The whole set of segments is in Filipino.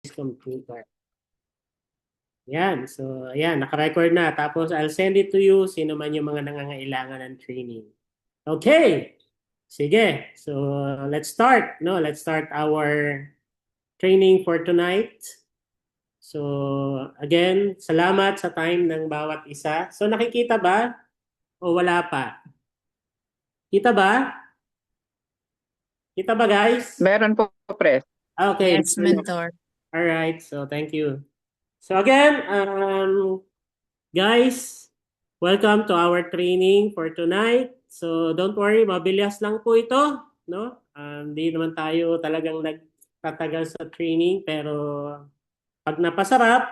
computer. Yan. So, ayan. Naka-record na. Tapos, I'll send it to you sino man yung mga nangangailangan ng training. Okay. Sige. So, let's start. No? Let's start our training for tonight. So, again, salamat sa time ng bawat isa. So, nakikita ba? O wala pa? Kita ba? Kita ba, guys? Meron po, pre. Okay. Yes, mentor. All right. So, thank you. So, again, guys, welcome to our training for tonight. So, don't worry, mabilis lang po ito. No? Hindi naman tayo talagang nagtatagal sa training, pero pag napasarap,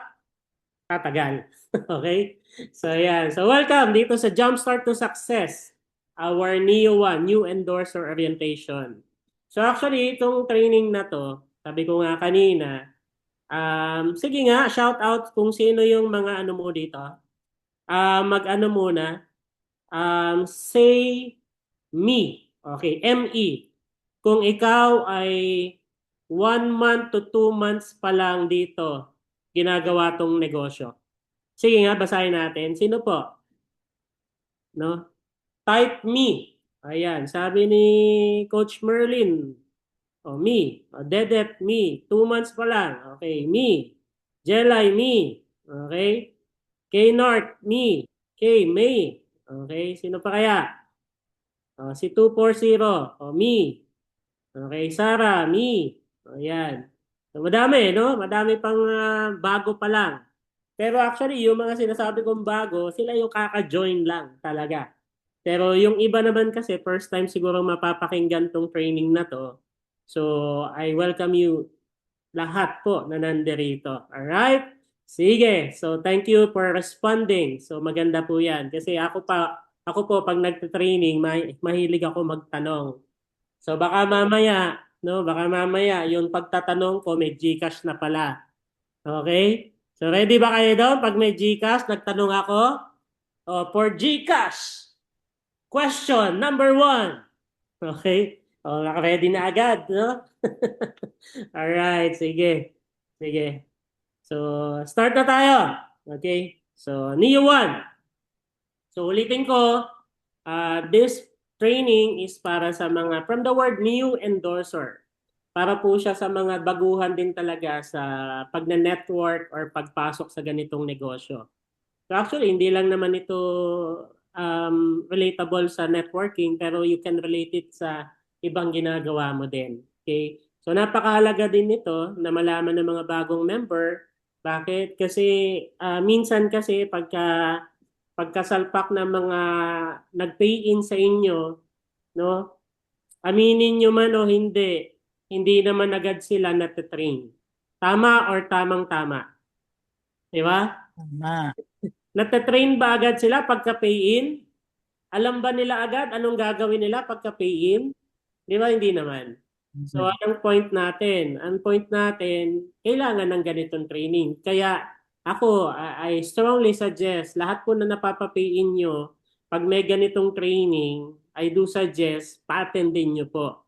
tatagal. Okay? So, yan. So, welcome dito sa Jumpstart to Success, our NEO1, New Endorser Orientation. So, actually, itong training na to, sabi ko nga kanina, sige nga, shout out kung sino yung mga ano mo dito. Mag-ano muna, say me. Okay, M-E. Kung ikaw ay 1 month to 2 months pa lang dito, ginagawa tong negosyo. Sige nga, basahin natin. Sino po? No? Type me. Ayan, sabi ni Coach Merlin. Me. Dedet, me. 2 months pa lang. Okay, me. Jelay, me. Okay. K-North, me. K, May. Okay, sino pa kaya? Si 240, me. Okay, Sarah, me. Ayan. So, madami, no? Madami pang bago pa lang. Pero actually, yung mga sinasabi kong bago, sila yung kaka-join lang talaga. Pero yung iba naman kasi, first time siguro mapapakinggan tong training na to. So, I welcome you lahat po na nandirito. Alright? Sige. So, thank you for responding. So, maganda po yan. Kasi ako po, pag nagte-training, mahilig ako magtanong. So, baka mamaya, yung pagtatanong ko, may GCash na pala. Okay? So, ready ba kayo doon? Pag may GCash, nagtanong ako. For GCash, question number 1. Okay? Naka-ready na agad, no? Alright, sige. Sige. So, start na tayo. Okay? So, NEO 1. So, ulitin ko, this training is para sa mga, from the word new endorser. Para po siya sa mga baguhan din talaga sa pag-network or pagpasok sa ganitong negosyo. So actually, hindi lang naman ito relatable sa networking, pero you can relate it sa ibang ginagawa mo din. Okay? So napakahalaga din nito na malaman ng mga bagong member. Bakit? Kasi minsan kasi pagkasalpak ng mga nag-pay in sa inyo, no? Aminin nyo man o hindi naman agad sila natitrain. Tama or tamang-tama? Di ba? Tama. Natatrain ba agad sila pagka-pay-in? Alam ba nila agad anong gagawin nila pagka-pay-in? Di ba? Hindi naman. So, anong point natin? Ang point natin, kailangan ng ganitong training. Kaya ako, I strongly suggest, lahat po na napapa-pay-in nyo, pag may ganitong training, I do suggest, pa-attendin nyo po.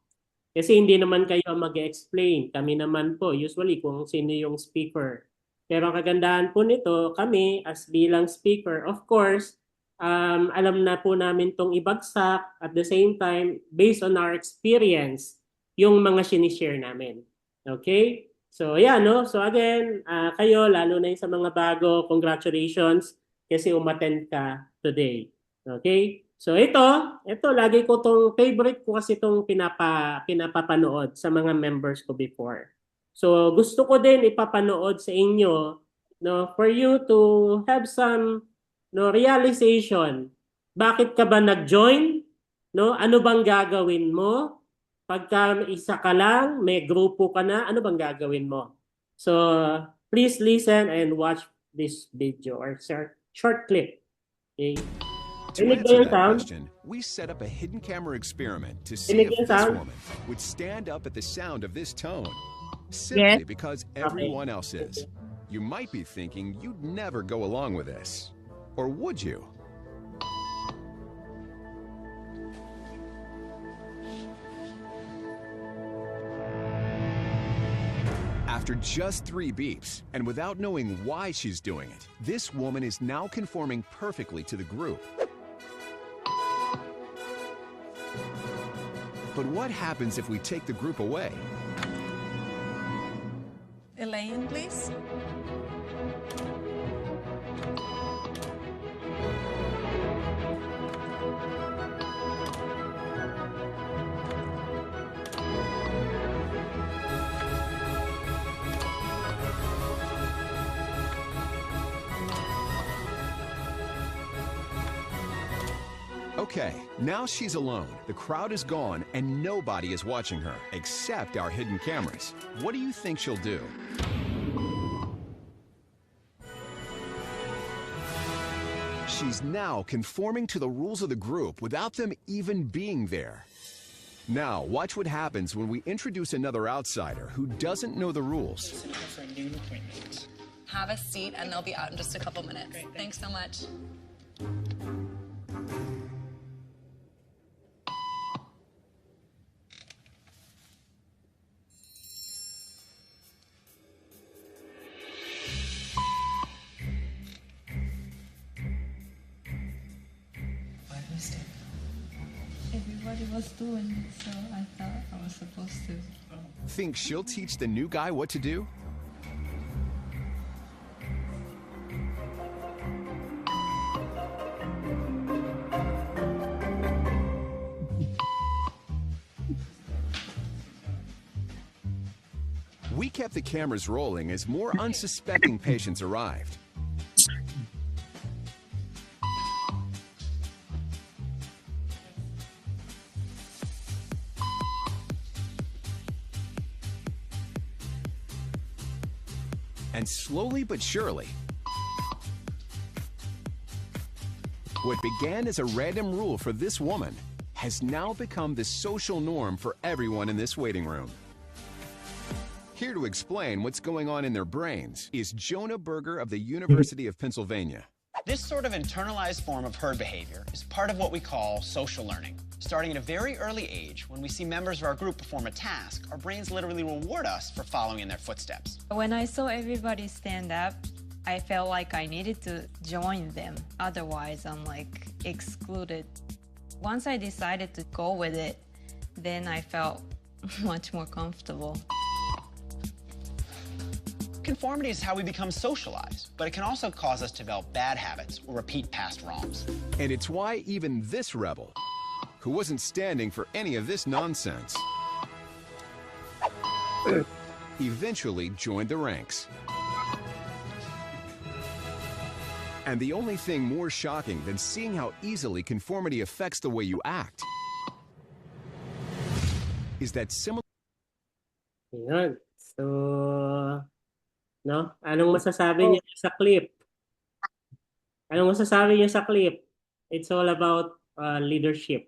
Kasi hindi naman kayo mag-explain. Kami naman po, usually kung sino yung speaker. Pero ang kagandahan po nito, kami as bilang speaker, of course, alam na po namin tong ibagsak at the same time, based on our experience, yung mga sinishare namin. Okay? So, yan, no? So, again, kayo, lalo na yung sa mga bago, congratulations kasi umattend ka today. Okay? So, ito, lagi ko tong favorite ko kasi itong pinapapanood sa mga members ko before. So, gusto ko din ipapanood sa inyo, no, for you to have some realization. Bakit ka ba nag-join? No? Ano bang gagawin mo? Pagka isa ka lang, may grupo ka na, ano bang gagawin mo? So, please listen and watch this video or short clip. Okay? To answer that question, we set up a hidden camera experiment to see if this woman would stand up at the sound of this tone, simply because everyone else is. You might be thinking you'd never go along with this. Or would you? After just 3 beeps, and without knowing why she's doing it, this woman is now conforming perfectly to the group. But what happens if we take the group away? Elaine, please. Okay, now she's alone. The crowd is gone and nobody is watching her, except our hidden cameras. What do you think she'll do? She's now conforming to the rules of the group without them even being there. Now, watch what happens when we introduce another outsider who doesn't know the rules. Have a seat and they'll be out in just a couple minutes. Great, thanks so much. Everybody was doing it, so I thought I was supposed to. Think she'll teach the new guy what to do? We kept the cameras rolling as more unsuspecting patients arrived. And slowly but surely, what began as a random rule for this woman has now become the social norm for everyone in this waiting room. Here to explain what's going on in their brains is Jonah Berger of the University of Pennsylvania. This sort of internalized form of herd behavior is part of what we call social learning. Starting at a very early age, when we see members of our group perform a task, our brains literally reward us for following in their footsteps. When I saw everybody stand up, I felt like I needed to join them. Otherwise, I'm like excluded. Once I decided to go with it, then I felt much more comfortable. Conformity is how we become socialized, but it can also cause us to develop bad habits or repeat past wrongs. And it's why even this rebel, who wasn't standing for any of this nonsense, eventually joined the ranks. And the only thing more shocking than seeing how easily conformity affects the way you act is that similar... Ayan. So, no? Anong masasabi niyo sa clip? Anong masasabi niyo sa clip? It's all about leadership.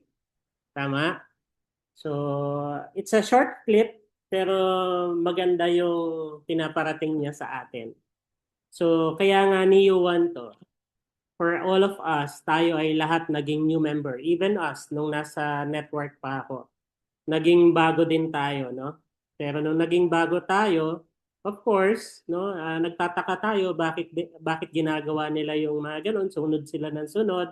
Tama? So, it's a short clip, pero maganda yung pinaparating niya sa atin. So, kaya nga ni Yuan to, for all of us, tayo ay lahat naging new member. Even us, nung nasa network pa ako, naging bago din tayo, no? Pero nung naging bago tayo, of course, no, nagtataka tayo bakit ginagawa nila yung mga ganun, sunod sila ng sunod,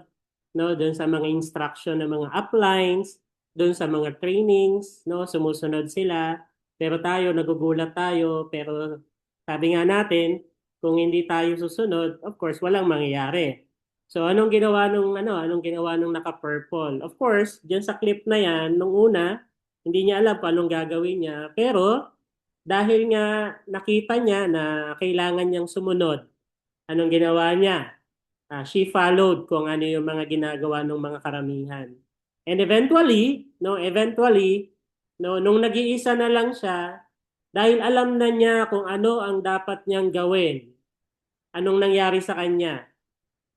no, doon sa mga instruction ng mga uplines, doon sa mga trainings, no, sumusunod sila. Pero tayo, nagugulat tayo, pero sabi nga natin, kung hindi tayo susunod, of course, walang mangyayari. So anong ginawa nung naka-purple? Of course, diyan sa clip na yan, nung una, hindi niya alam kung anong gagawin niya, pero dahil nga nakita niya na kailangan niyang sumunod, anong ginawa niya? She followed kung ano yung mga ginagawa ng mga karamihan. And eventually, nung nag-iisa na lang siya, dahil alam na niya kung ano ang dapat niyang gawin, anong nangyari sa kanya?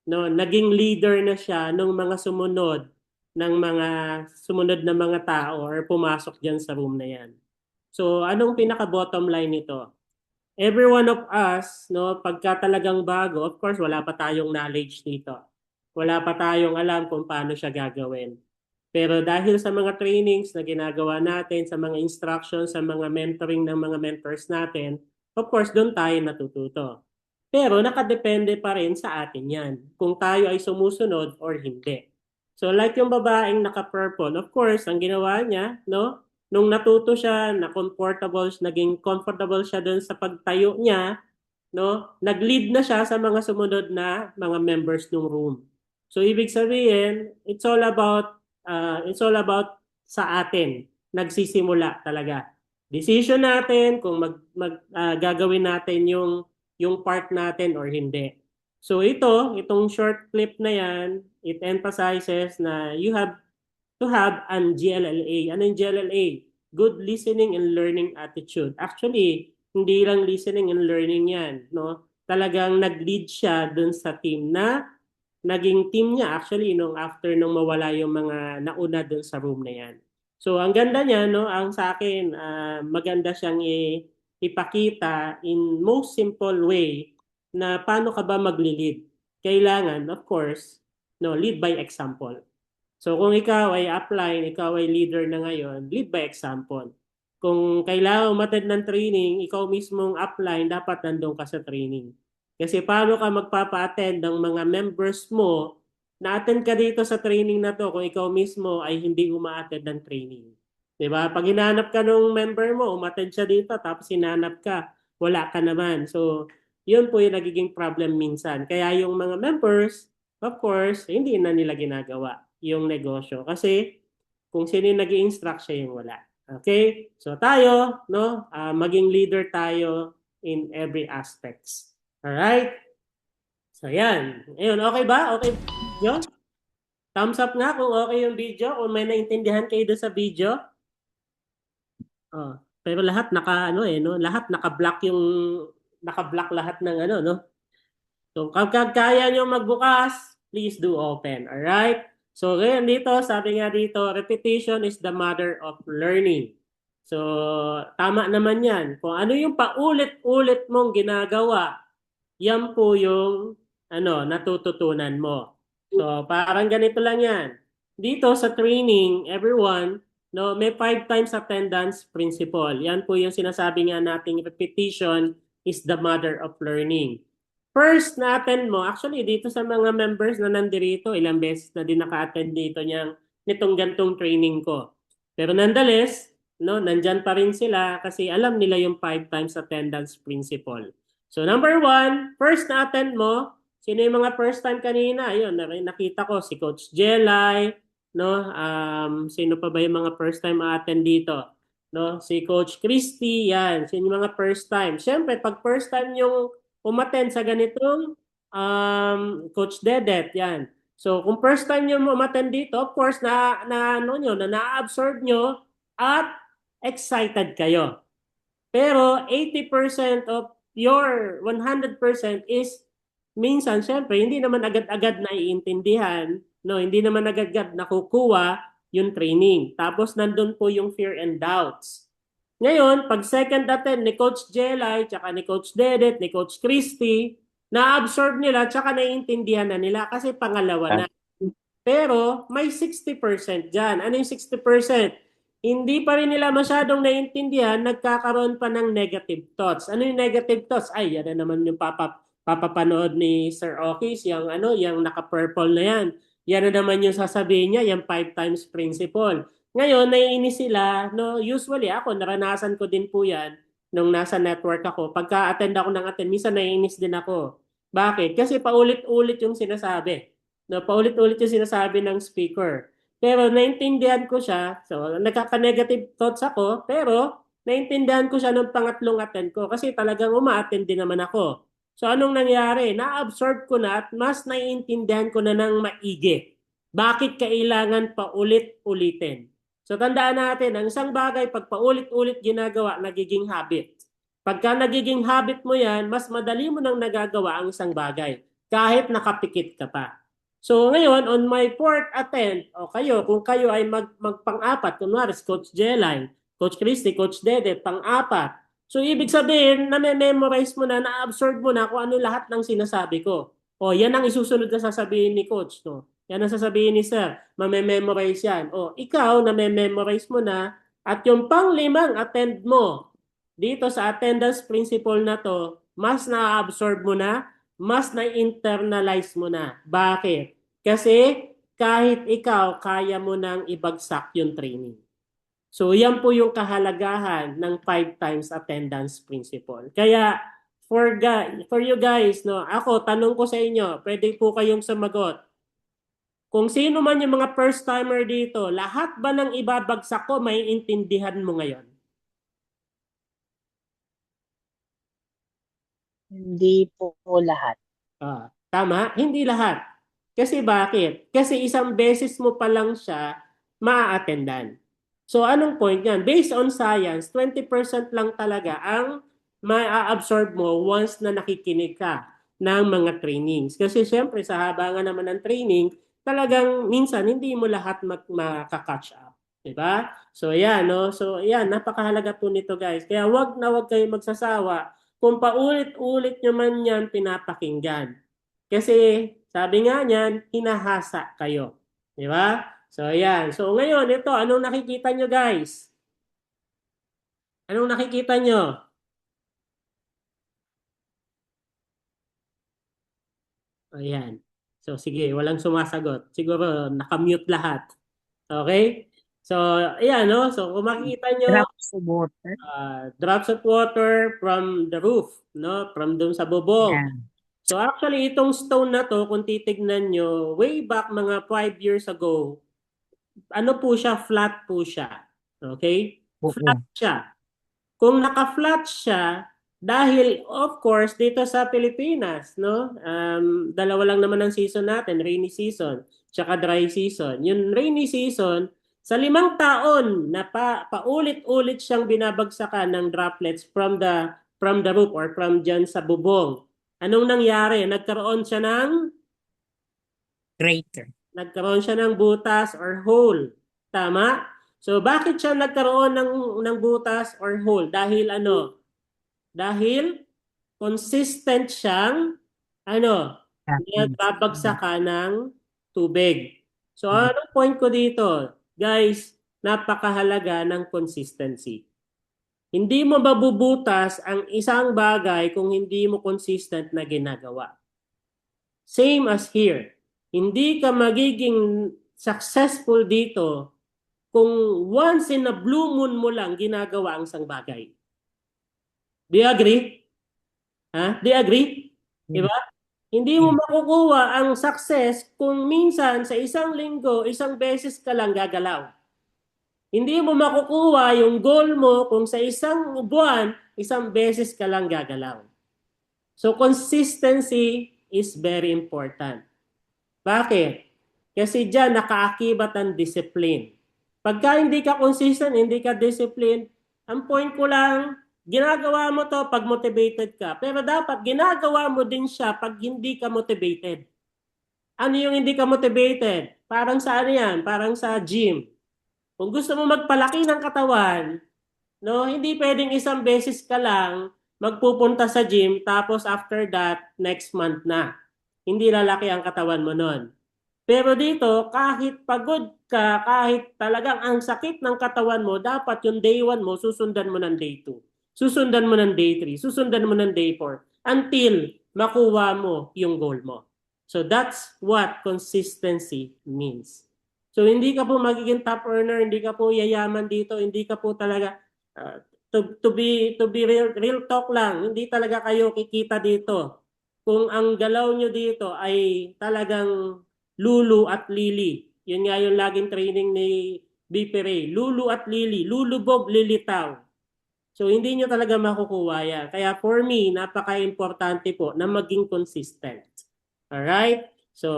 No, naging leader na siya ng mga sumunod na mga tao or pumasok diyan sa room na yan. So, anong pinaka-bottom line nito? Every one of us, no, pagka talagang bago, of course, wala pa tayong knowledge dito. Wala pa tayong alam kung paano siya gagawin. Pero dahil sa mga trainings na ginagawa natin, sa mga instructions, sa mga mentoring ng mga mentors natin, of course, doon tayo natututo. Pero nakadepende pa rin sa atin yan, kung tayo ay sumusunod or hindi. So like yung babaeng naka-purple, of course, ang ginawa niya, no? Nung natuto siya, naging comfortable siya doon sa pagtayo niya, no? Nag-lead na siya sa mga sumunod na mga members ng room. So ibig sabihin, it's all about sa atin. Nagsisimula talaga. Decision natin kung gagawin natin yung part natin or hindi. So itong short clip na yan, it emphasizes na you have to have an GLLA. Ano yung GLLA? Good listening and learning attitude. Actually, hindi lang listening and learning yan, no? Talagang nag-lead siya dun sa team na naging team niya actually after nung mawala yung mga nauna dun sa room na yan. So ang ganda niya, no, ang sa akin maganda siyang ipakita in most simple way na paano ka ba magli-lead. Kailangan, of course, no, lead by example. So kung ikaw ay upline, ikaw ay leader na ngayon, lead by example. Kung kailangan umattend ng training, ikaw mismong upline, dapat nandun ka sa training. Kasi paano ka magpapa-attend ng mga members mo, na-attend ka dito sa training na to kung ikaw mismo ay hindi uma-attend ng training. Diba? Pag hinanap ka ng member mo, umattend siya dito, tapos hinanap ka, wala ka naman. So, yun po yung nagiging problem minsan. Kaya yung mga members, of course, hindi na nila ginagawa yung negosyo. Kasi kung sino yung nag-i-instruct, siya yung wala. Okay? So tayo, no, maging leader tayo in every aspects. Alright? So yan. Ayun, okay ba? Okay video? Thumbs up nga kung okay yung video, kung may naintindihan kayo doon sa video. Oh, pero lahat lahat naka-block lahat ng no. So kapag kaya nyo magbukas, please do open. Alright? So ngayon dito, sabi nga dito, repetition is the mother of learning. So tama naman yan. Kung ano yung paulit-ulit mong ginagawa, yan po yung natututunan mo. So parang ganito lang yan. Dito sa training, everyone, no, may 5 times attendance principle. Yan po yung sinasabi nga nating repetition is the mother of learning. First na-attend mo, actually dito sa mga members na nandirito, ilang beses na din naka-attend dito nitong gantong training ko. Pero nonetheless, no, nandyan pa rin sila kasi alam nila yung 5 times attendance principle. So number 1, first na-attend mo, sino yung mga first time kanina? Ayun, nakita ko si Coach Jelay, no? Sino pa ba yung mga first time a-attend dito? No, si Coach Christy, yan. Sino yung mga first time? Siyempre, pag first time yung umattend sa ganitong Coach Dedet, yan. So, kung first time nyo umattend dito, of course, na-absorb nyo at excited kayo. Pero 80% of your 100% is minsan, syempre, hindi naman agad-agad naiintindihan, no? Hindi naman agad-agad nakukuha yung training. Tapos, nandun po yung fear and doubts. Ngayon, pag second attend ni Coach Jelay, tsaka ni Coach Dedet, ni Coach Christy, na-absorb nila, tsaka naiintindihan na nila kasi pangalawa na. Pero may 60% dyan. Ano yung 60%? Hindi pa rin nila masyadong naiintindihan, nagkakaroon pa ng negative thoughts. Ano yung negative thoughts? Ay, yan na naman yung papapanood ni Sir Okis, yung naka-purple na yan. Yan na naman yung sasabihin niya, yung 5 times principle. Ngayon, naiinis sila, no? Usually ako, naranasan ko din po yan nung nasa network ako. Pagka-attend ako ng attend, minsan naiinis din ako. Bakit? Kasi paulit-ulit yung sinasabi. No? Paulit-ulit yung sinasabi ng speaker. Pero naintindihan ko siya, so nagkaka-negative thoughts ako, pero naintindihan ko siya ng pangatlong attend ko kasi talagang uma-attend din naman ako. So anong nangyari? Na-absorb ko na at mas naiintindihan ko na ng maigi. Bakit kailangan paulit-ulitin? So tandaan natin, ang isang bagay pag paulit-ulit ginagawa, nagiging habit. Pagka nagiging habit mo yan, mas madali mo nang nagagawa ang isang bagay kahit nakapikit ka pa. So ngayon, on my fourth attempt, kung kayo ay magpang-apat, kunwari Coach Jelay, Coach Christy, Coach Dede, pang-apat. So ibig sabihin, na-memorize mo na, na-absorb mo na kung ano lahat ng sinasabi ko. Yan ang isusunod na sasabihin ni Coach, no? Yan ang sasabihin ni Sir, mamememorize yan. Ikaw, na-memorize mo na, at yung pang-limang attend mo, dito sa attendance principle na to, mas na-absorb mo na, mas na-internalize mo na. Bakit? Kasi kahit ikaw, kaya mo nang ibagsak yung training. So yan po yung kahalagahan ng 5 times attendance principle. Kaya for you guys, no, ako, tanong ko sa inyo, pwede po kayong sumagot. Kung sino man yung mga first timer dito, lahat ba ng ibabagsak ko may intindihan mo ngayon? Hindi po lahat. Tama? Hindi lahat. Kasi bakit? Kasi isang beses mo pa lang siya maa-attendan. So anong point yan? Based on science, 20% lang talaga ang ma-absorb mo once na nakikinig ka ng mga trainings. Kasi syempre sa haba nga naman ng training, talagang minsan hindi mo lahat makaka-catch up. Diba? So yan, no? So yan, napakahalaga po nito guys. Kaya wag na wag kayo magsasawa kung paulit-ulit nyo man yan pinapakinggan. Kasi sabi nga niyan, hinahasa kayo. Di ba? So yan. So ngayon, ito, anong nakikita nyo guys? Anong nakikita nyo? Ayan. So sige, walang sumasagot. Siguro nakamute lahat. Okay? So, ayan, no? So kung makikita nyo, Drops of water. drops of water from the roof, no? From dun sa bubong. Yeah. So actually, itong stone na to, kung titignan nyo, way back mga 5 years ago, ano po siya? Flat po siya. Okay? Flat siya. Kung naka-flat siya, dahil of course dito sa Pilipinas, no? Dalawa lang naman ang season natin, rainy season, tsaka dry season. Yung rainy season, sa 5 taon na paulit-ulit siyang binabagsakan ng droplets from the roof or from dyan sa bubong. Anong nangyari? Nagkaroon siya ng Crater. nagkaroon siya ng butas or hole. Tama? So bakit siya nagkaroon ng butas or hole? Dahil ano? Dahil consistent siyang nagbabagsakan ng tubig. So anong point ko dito? Guys, napakahalaga ng consistency. Hindi mo mabubutas ang isang bagay kung hindi mo consistent na ginagawa. Same as here. Hindi ka magiging successful dito kung once in a blue moon mo lang ginagawa ang isang bagay. Do you agree? Do you agree? Diba? Hindi mo makukuha ang success kung minsan sa isang linggo, isang beses ka lang gagalaw. Hindi mo makukuha yung goal mo kung sa isang buwan, isang beses ka lang gagalaw. So consistency is very important. Bakit? Kasi dyan nakaakibat ang discipline. Pagka hindi ka consistent, hindi ka disciplined, ang point ko lang, ginagawa mo to pag motivated ka. Pero dapat ginagawa mo din siya pag hindi ka motivated. Ano yung hindi ka motivated? Parang sa ano yan? Parang sa gym. Kung gusto mo magpalaki ng katawan, no, hindi pwedeng isang beses ka lang magpupunta sa gym tapos after that, next month na. Hindi lalaki ang katawan mo nun. Pero dito, kahit pagod ka, kahit talagang ang sakit ng katawan mo, dapat yung day 1 mo, susundan mo ng day 2. Susundan mo ng day 3. Susundan mo ng day 4. Until makuha mo yung goal mo. So that's what consistency means. So hindi ka po magiging top earner, hindi ka po yayaman dito, hindi ka po talaga to be real talk lang, hindi talaga kayo kikita dito. Kung ang galaw nyo dito ay talagang lulu at lili. Yun nga yung laging training ni BP Ray. Lulu at lili, lulubog, lilitaw. So hindi nyo talaga makukuha yan. Kaya for me, napaka-importante po na maging consistent. Alright? So,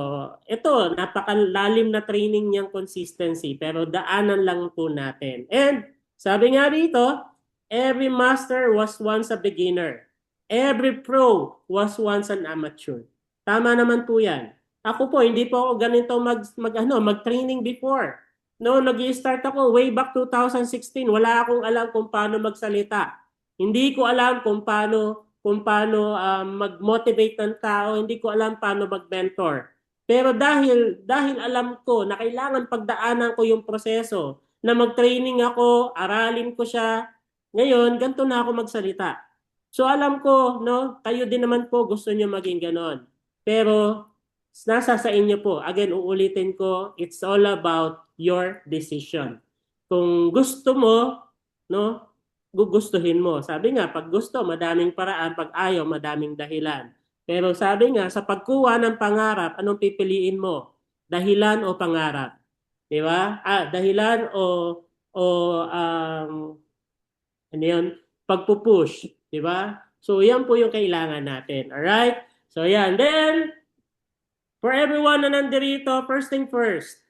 ito, napakalalim na training niyang consistency, pero daanan lang po natin. And, sabi nga dito, every master was once a beginner. Every pro was once an amateur. Tama naman po yan. Ako po, hindi po ako ganito mag-training before. No, nag-i-start ako way back 2016. Wala akong alam kung paano magsalita. Hindi ko alam kung paano mag-motivate ng tao, hindi ko alam paano mag-mentor. Pero dahil alam ko na kailangan pagdaanan ko yung proseso, na mag-training ako, aralin ko siya, Ngayon, ganito na ako magsalita. So alam ko, no, kayo din naman po gusto nyo maging ganon. Pero nasa sa inyo po. Again, uulitin ko, it's all about your decision. Kung gusto mo, no, gugustuhin mo. Sabi nga, pag gusto, madaming paraan. Pag ayaw, madaming dahilan. Pero sabi nga, sa pagkuha ng pangarap, anong pipiliin mo? Dahilan o pangarap? Di ba? Dahilan o ano yun? Pagpupush. Di ba? So, yan po yung kailangan natin. Alright? So, yan. Then, for everyone na nandirito, first thing first.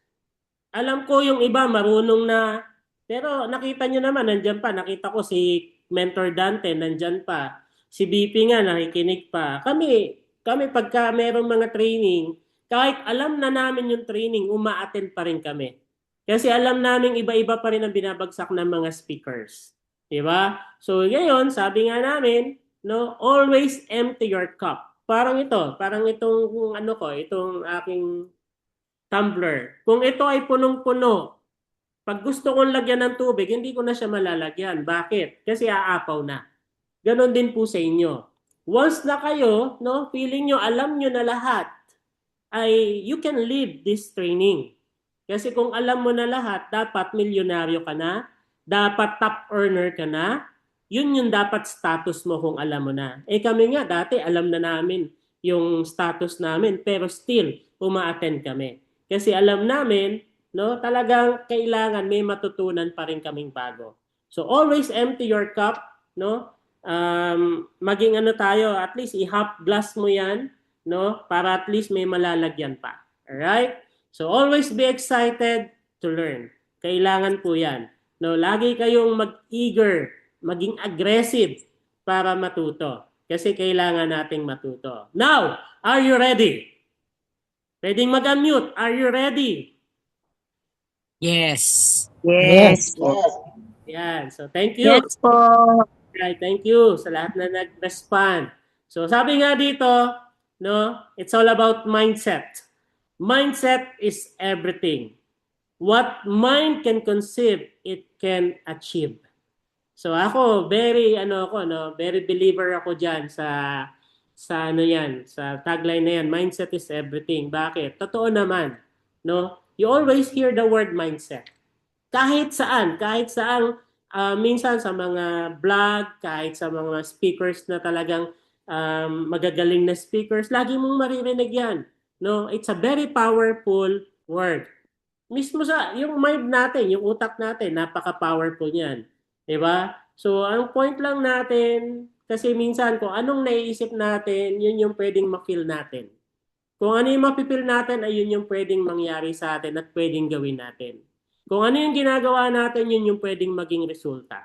Alam ko yung iba marunong na, pero nakita nyo naman, nandyan pa. Nakita ko si Mentor Dante, nandyan pa. Si BP nga, nakikinig pa. Kami pagka merong mga training, kahit alam na namin yung training, uma-attend pa rin kami. Kasi alam namin iba-iba pa rin ang binabagsak ng mga speakers. Diba? So, ngayon, sabi nga namin, no, always empty your cup. Parang itong ano ko, itong aking tumbler. Kung ito ay punong-puno, pag gusto kong lagyan ng tubig, hindi ko na siya malalagyan. Bakit? Kasi aapaw na. Ganon din po sa inyo. Once na kayo, no, feeling nyo, alam nyo na lahat, ay you can leave this training. Kasi kung alam mo na lahat, dapat milyonaryo ka na, dapat top earner ka na, yun yung dapat status mo kung alam mo na. Kami nga dati alam na namin yung status namin, pero still uma-attend kami. Kasi alam namin, no, talagang kailangan may matutunan pa rin kaming bago. So always empty your cup, no? Maging ano tayo, at least i-half glass mo yan, no? Para at least may malalagyan pa. Alright? So always be excited to learn. Kailangan po yan. No, lagi kayong mag-eager, maging aggressive para matuto. Kasi kailangan nating matuto. Now, are you ready? Pwedeng mag-unmute. Are you ready? Yes. Yes. Yan. So, thank you. Yes po. Right, thank you sa lahat na nag-respond. So, sabi nga dito, no, it's all about mindset. Mindset is everything. What mind can conceive, it can achieve. So ako, very believer ako diyan sa tagline na yan, mindset is everything. Bakit? Totoo naman, no? You always hear the word mindset. Kahit saan, minsan sa mga blog, kahit sa mga speakers na talagang magagaling na speakers, lagi mong maririnig yan. No? It's a very powerful word. Mismo yung mind natin, yung utak natin, napaka-powerful niyan. Diba? So, ang point lang natin, kasi minsan kung anong naiisip natin, yun yung pwedeng ma-feel natin. Kung ano yung mapipil natin, ay yun yung pwedeng mangyari sa atin at pwedeng gawin natin. Kung ano yung ginagawa natin, yun yung pwedeng maging resulta.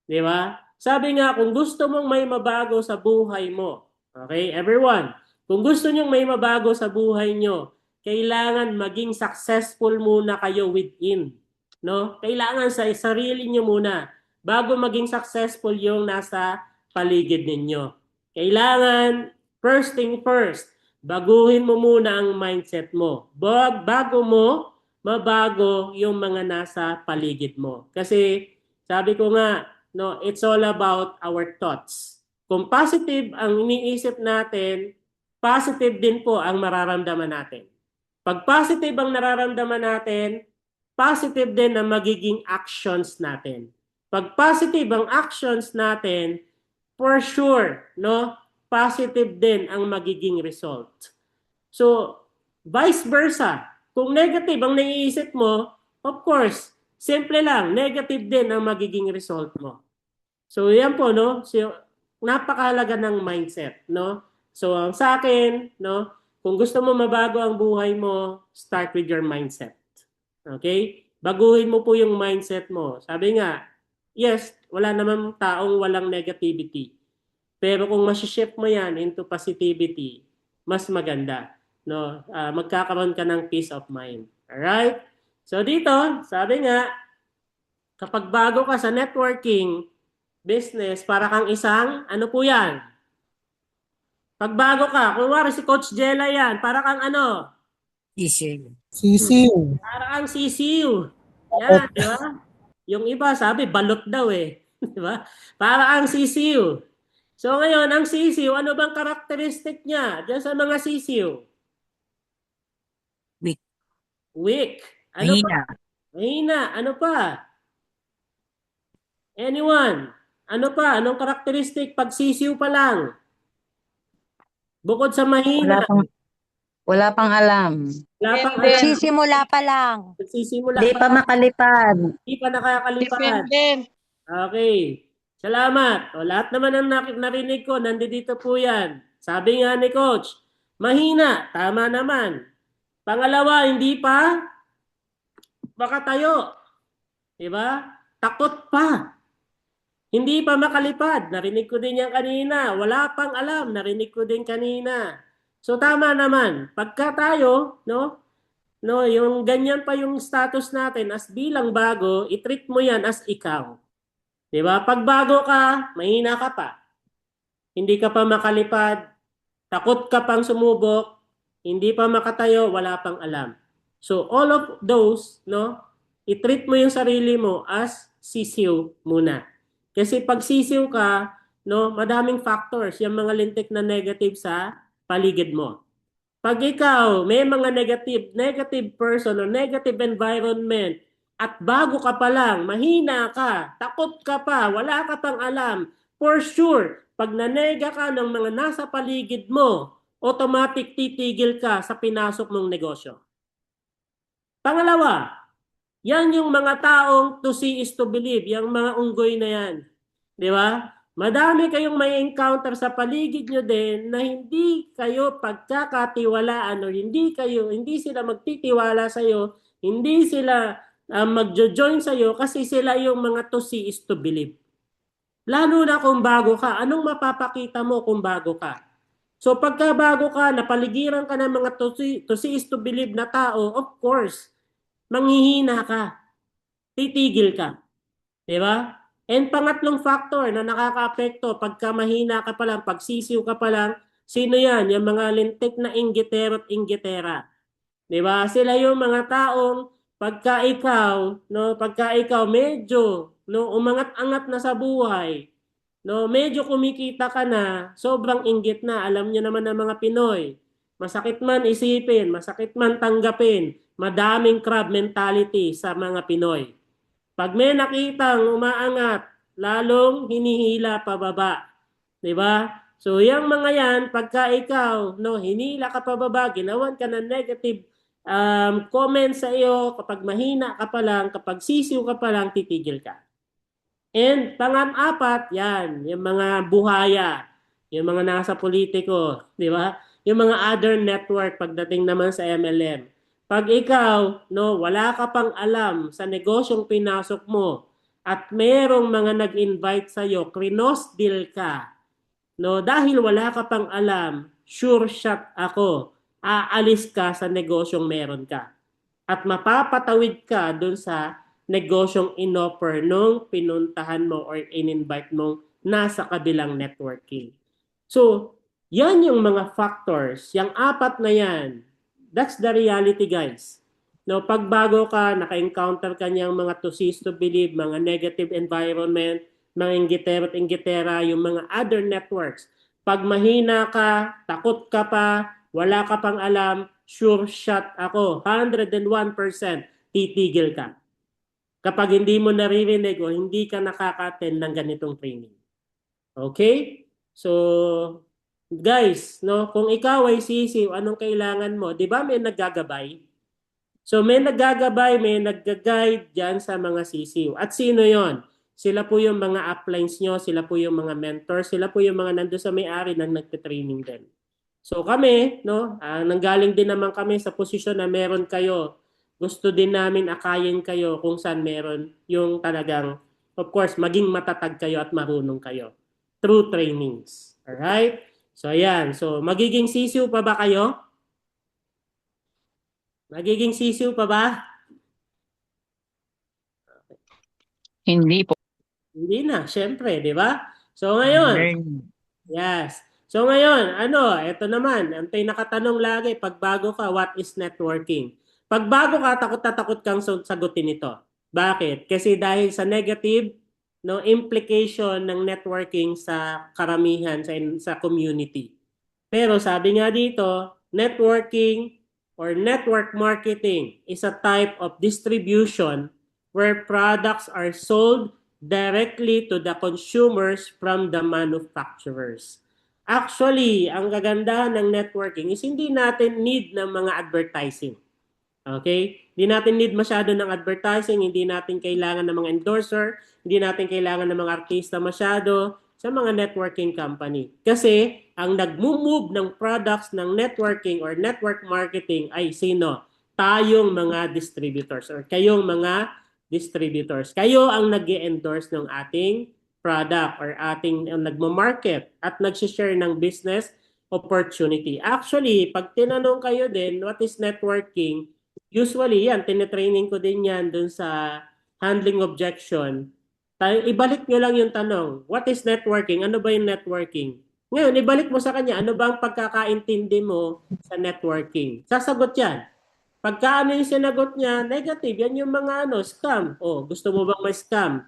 Diba? Sabi nga, kung gusto mong may mabago sa buhay mo, okay, everyone, kung gusto nyong may mabago sa buhay nyo, kailangan maging successful muna kayo within. No? Kailangan sa sarili nyo muna bago maging successful yung nasa paligid ninyo. Kailangan, first thing first, baguhin mo muna ang mindset mo. Bago mo mabago yung mga nasa paligid mo. Kasi sabi ko nga, no, it's all about our thoughts. Kung positive ang iniisip natin, positive din po ang mararamdaman natin. Pag positive ang nararamdaman natin, positive din ang magiging actions natin. Pag positive ang actions natin, for sure, no, positive din ang magiging result. So, vice versa. Kung negative ang naiisip mo, of course, simple lang, negative din ang magiging result mo. So, yan po, no? So, napakahalaga ng mindset, no? So, sa akin, no, kung gusto mo mabago ang buhay mo, start with your mindset. Okay? Baguhin mo po yung mindset mo. Sabi nga, yes, wala naman taong walang negativity. Pero kung masishift mo yan into positivity, mas maganda. No? Magkakaroon ka ng peace of mind. Alright? So dito, sabi nga, kapag bago ka sa networking business, para kang isang, ano po yan? Pag bago ka, kunwari si Coach Jella yan, para kang ano? Sisiw. Para kang sisiw. Yan, di ba? Yung iba sabi, balot daw eh. Di ba? Para ang sisiw. So ngayon, ang sisiw, ano bang karakteristik niya diyan sa mga sisiw? Weak. Weak. Ano pa? Mahina. Mahina. Ano pa? Anyone? Ano pa? Anong karakteristik pag sisiw pa lang? Bukod sa mahina, Wala pang alam. wala pang alam. Nagsisimula pa lang. Nagsisimula Di pa, pa makalipad. hindi pa nakakalipad. Okay. Salamat. O, lahat naman ang narinig ko, nandito po yan. Sabi nga ni Coach, mahina. Tama naman. Pangalawa, hindi pa makatayo. Diba? Takot pa. Hindi pa makalipad. Narinig ko din yan kanina. Wala pang alam. Narinig ko din kanina. So tama naman. Pagka tayo, no, yung ganyan pa yung status natin as bilang bago, i-treat mo yan as ikaw. 'Di ba? Pag bago ka, mahina ka pa. Hindi ka pa makalipad, takot ka pang sumubok, hindi pa makatayo, wala pang alam. So all of those, no, i-treat mo yung sarili mo as sisiw muna. Kasi pag sisiw ka, no, madaming factors, yung mga lintik na negative sa paligid mo. Pag ikaw may mga negative person or negative environment at bago ka pa lang, mahina ka, takot ka pa, wala ka pang alam, for sure, pag nanega ka ng mga nasa paligid mo, automatic titigil ka sa pinasok mong negosyo. Pangalawa, yan yung mga taong to see is to believe, yung mga unggoy na yan. Di ba? Madami kayong may encounter sa paligid nyo din na hindi kayo pagkakatiwalaan o hindi sila magtitiwala sa iyo, hindi sila magjo-join sa iyo kasi sila yung mga to see is to believe. Lalo na kung bago ka, anong mapapakita mo kung bago ka? So pagka bago ka, napaligiran ka ng mga to see is to believe na tao, of course, manghihina ka, titigil ka. Di ba? And pangatlong factor na nakaka-apekto, pagka mahina ka pa lang, pag sisiw ka pa lang, sino yan? Yung mga lintik na inggitero at inggitera. Di ba? Sila yung mga taong pagka ikaw medyo umangat-angat na sa buhay, medyo kumikita ka na, sobrang inggit na. Alam niyo naman ng mga Pinoy, masakit man isipin, masakit man tanggapin, madaming crab mentality sa mga Pinoy. Pag may nakitang umaangat, lalong hinihila pababa. 'Di ba? So yung mga yan, pagka ikaw hinila ka pababa, ginawan ka ng negative comment sa iyo, kapag mahina ka pa lang, kapag sisiw ka pa lang, titigil ka. And pang-apat, yan, yung mga buhaya, yung mga nasa politiko, 'di ba? Yung mga other network pagdating naman sa MLM. Pag ikaw, wala ka pang alam sa negosyong pinasok mo at merong mga nag-invite sa iyo, krinos deal ka. Dahil wala ka pang alam, sure shot ako, aalis ka sa negosyong meron ka. At mapapatawid ka dun sa negosyong inoffer nung pinuntahan mo or in-invite mong nasa kabilang networking. So, yan yung mga factors, yung apat na yan. That's the reality, guys. Pag bago ka, naka-encounter ka niyang mga to see to believe, mga negative environment, mga inggitero at inggitera, yung mga other networks. Pag mahina ka, takot ka pa, wala ka pang alam, sure shot ako, 101% titigil ka. Kapag hindi mo naririnig o hindi ka nakaka-attend ng ganitong training. Okay? So, guys, kung ikaw ay sisiw, anong kailangan mo? 'Di ba may naggagabay? So may naggagabay, may nagga-guide diyan sa mga sisiw. At sino 'yon? Sila po yung mga uplines nyo, sila po yung mga mentors, sila po yung mga nandoon sa may-ari nang nagte-training din. So kami, nanggaling din naman kami sa posisyon na meron kayo. Gusto din namin akayin kayo kung saan meron yung talagang, of course, maging matatag kayo at marunong kayo through trainings. Alright? So, ayan. So, magiging sisiw pa ba kayo? Magiging sisiw pa ba? Hindi po. Hindi na, syempre, di ba? So, ngayon, yes. So, ngayon, ito naman, ang nakatanong lagi, pag bago ka, what is networking? Pag bago ka, takot na takot kang sagutin ito. Bakit? Kasi dahil sa negative no, implication ng networking sa karamihan sa community. Pero sabi nga dito, networking or network marketing is a type of distribution where products are sold directly to the consumers from the manufacturers. Actually, ang kagandahan ng networking is hindi natin need ng mga advertising. Okay? Hindi natin need masyado ng advertising, hindi natin kailangan ng mga endorser, hindi natin kailangan ng mga artista masyado sa mga networking company. Kasi ang nagmo-move ng products ng networking or network marketing ay sino? Tayong mga distributors or kayong mga distributors. Kayo ang nag-endorse ng ating product or ating nagmo-market at nag-share ng business opportunity. Actually, pag tinanong kayo din, what is networking? Usually yan, tinetraining ko din yan dun sa handling objection. Ibalik nyo lang yung tanong, what is networking? Ano ba yung networking? Ngayon, ibalik mo sa kanya, ano ba ang pagkakaintindi mo sa networking? Sasagot yan. Pagka ano yung sinagot niya, negative, yan yung mga scam. O, gusto mo bang ma-scam?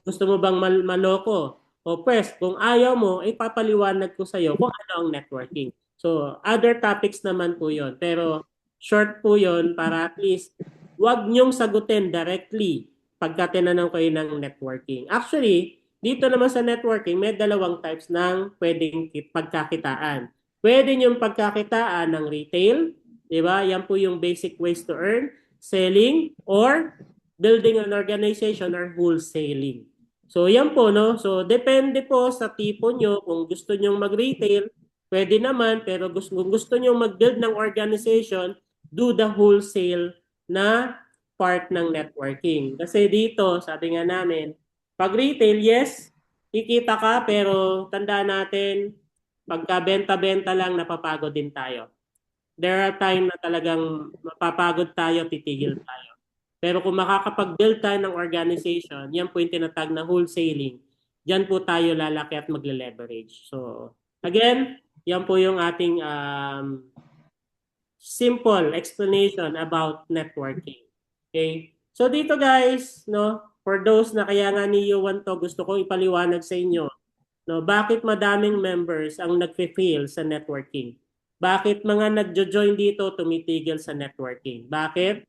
Gusto mo bang maloko? O pwes, kung ayaw mo, ipapaliwanag ko sa'yo kung ano ang networking. So, other topics naman po yon. Pero short po yon para at least wag nyong sagutin directly pagka tinanong kayo ng networking. Actually, dito naman sa networking, may dalawang types ng pwedeng pagkakitaan. Pwede yung pagkakitaan ng retail, di ba? Yan po yung basic ways to earn, selling, or building an organization or wholesaling. So yan po, no? So depende po sa tipo nyo. Kung gusto nyo mag-retail, pwede naman. Pero kung gusto nyo mag-build ng organization, do the wholesale na part ng networking. Kasi dito, sabi nga namin, pag retail, yes, kikita ka, pero tandaan natin, pagka benta-benta lang, napapagod din tayo. There are time na talagang mapapagod tayo, titigil tayo. Pero kung makakapag-build tayo ng organization, yan po yung tinatag na wholesaling. Diyan po tayo lalaki at magle-leverage. So, again, yan po yung ating simple explanation about networking. Okay? So, dito guys, no, for those na kaya nga ni Yuan to, gusto ko ipaliwanag sa inyo, no, bakit madaming members ang nagfe-fail sa networking? Bakit mga nagjo-join dito tumitigil sa networking? Bakit?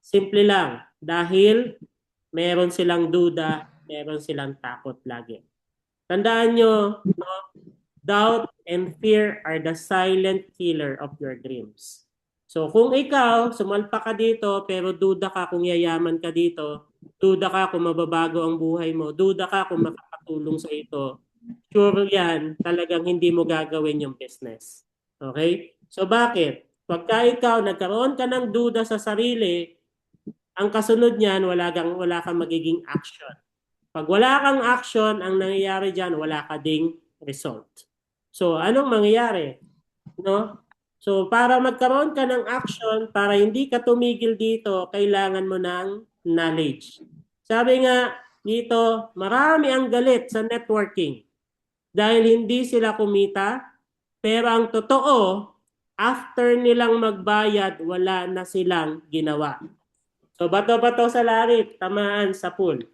Simple lang, dahil meron silang duda, meron silang takot lagi. Tandaan nyo, no? Doubt and fear are the silent killer of your dreams. So kung ikaw, sumalpa ka dito, pero duda ka kung yayaman ka dito, duda ka kung mababago ang buhay mo, duda ka kung makakatulong sa ito, sure yan, talagang hindi mo gagawin yung business. Okay? So bakit? Pagka ikaw nagkaroon ka ng duda sa sarili, ang kasunod niyan, wala kang magiging action. Pag wala kang action, ang nangyayari diyan, wala ka ding result. So, anong mangyayari? No? So, para magkaroon ka ng action, para hindi ka tumigil dito, kailangan mo ng knowledge. Sabi nga dito, marami ang galit sa networking dahil hindi sila kumita, pero ang totoo, after nilang magbayad, wala na silang ginawa. So, bato-bato sa langit, tamaan sa pool.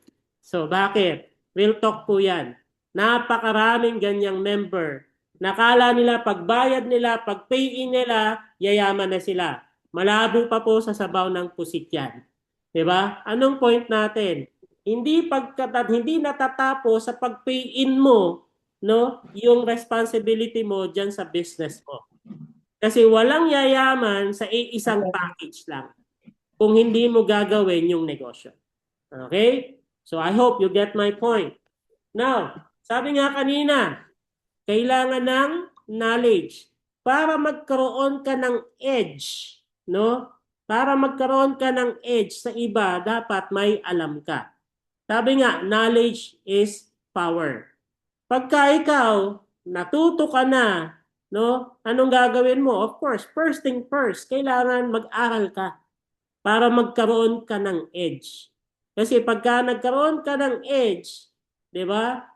So, bakit? Real talk po yan. Napakaraming ganyang member. Nakala nila, pagbayad nila, pag-pay-in nila, yayaman na sila. Malabo pa po sa sabaw ng pusit yan. Diba? Anong point natin? Hindi natatapos sa pag-pay-in mo, no, yung responsibility mo dyan sa business mo. Kasi walang yayaman sa isang package lang kung hindi mo gagawin yung negosyo. Okay? So I hope you get my point. Now, sabi nga kanina, kailangan ng knowledge para magkaroon ka ng edge, no? Para magkaroon ka ng edge sa iba, dapat may alam ka. Sabi nga, knowledge is power. Pagka ikaw natuto ka na, no? Anong gagawin mo? Of course, first thing first, kailangan mag-aral ka para magkaroon ka ng edge. Kasi pagka nagkaroon ka ng edge, di ba?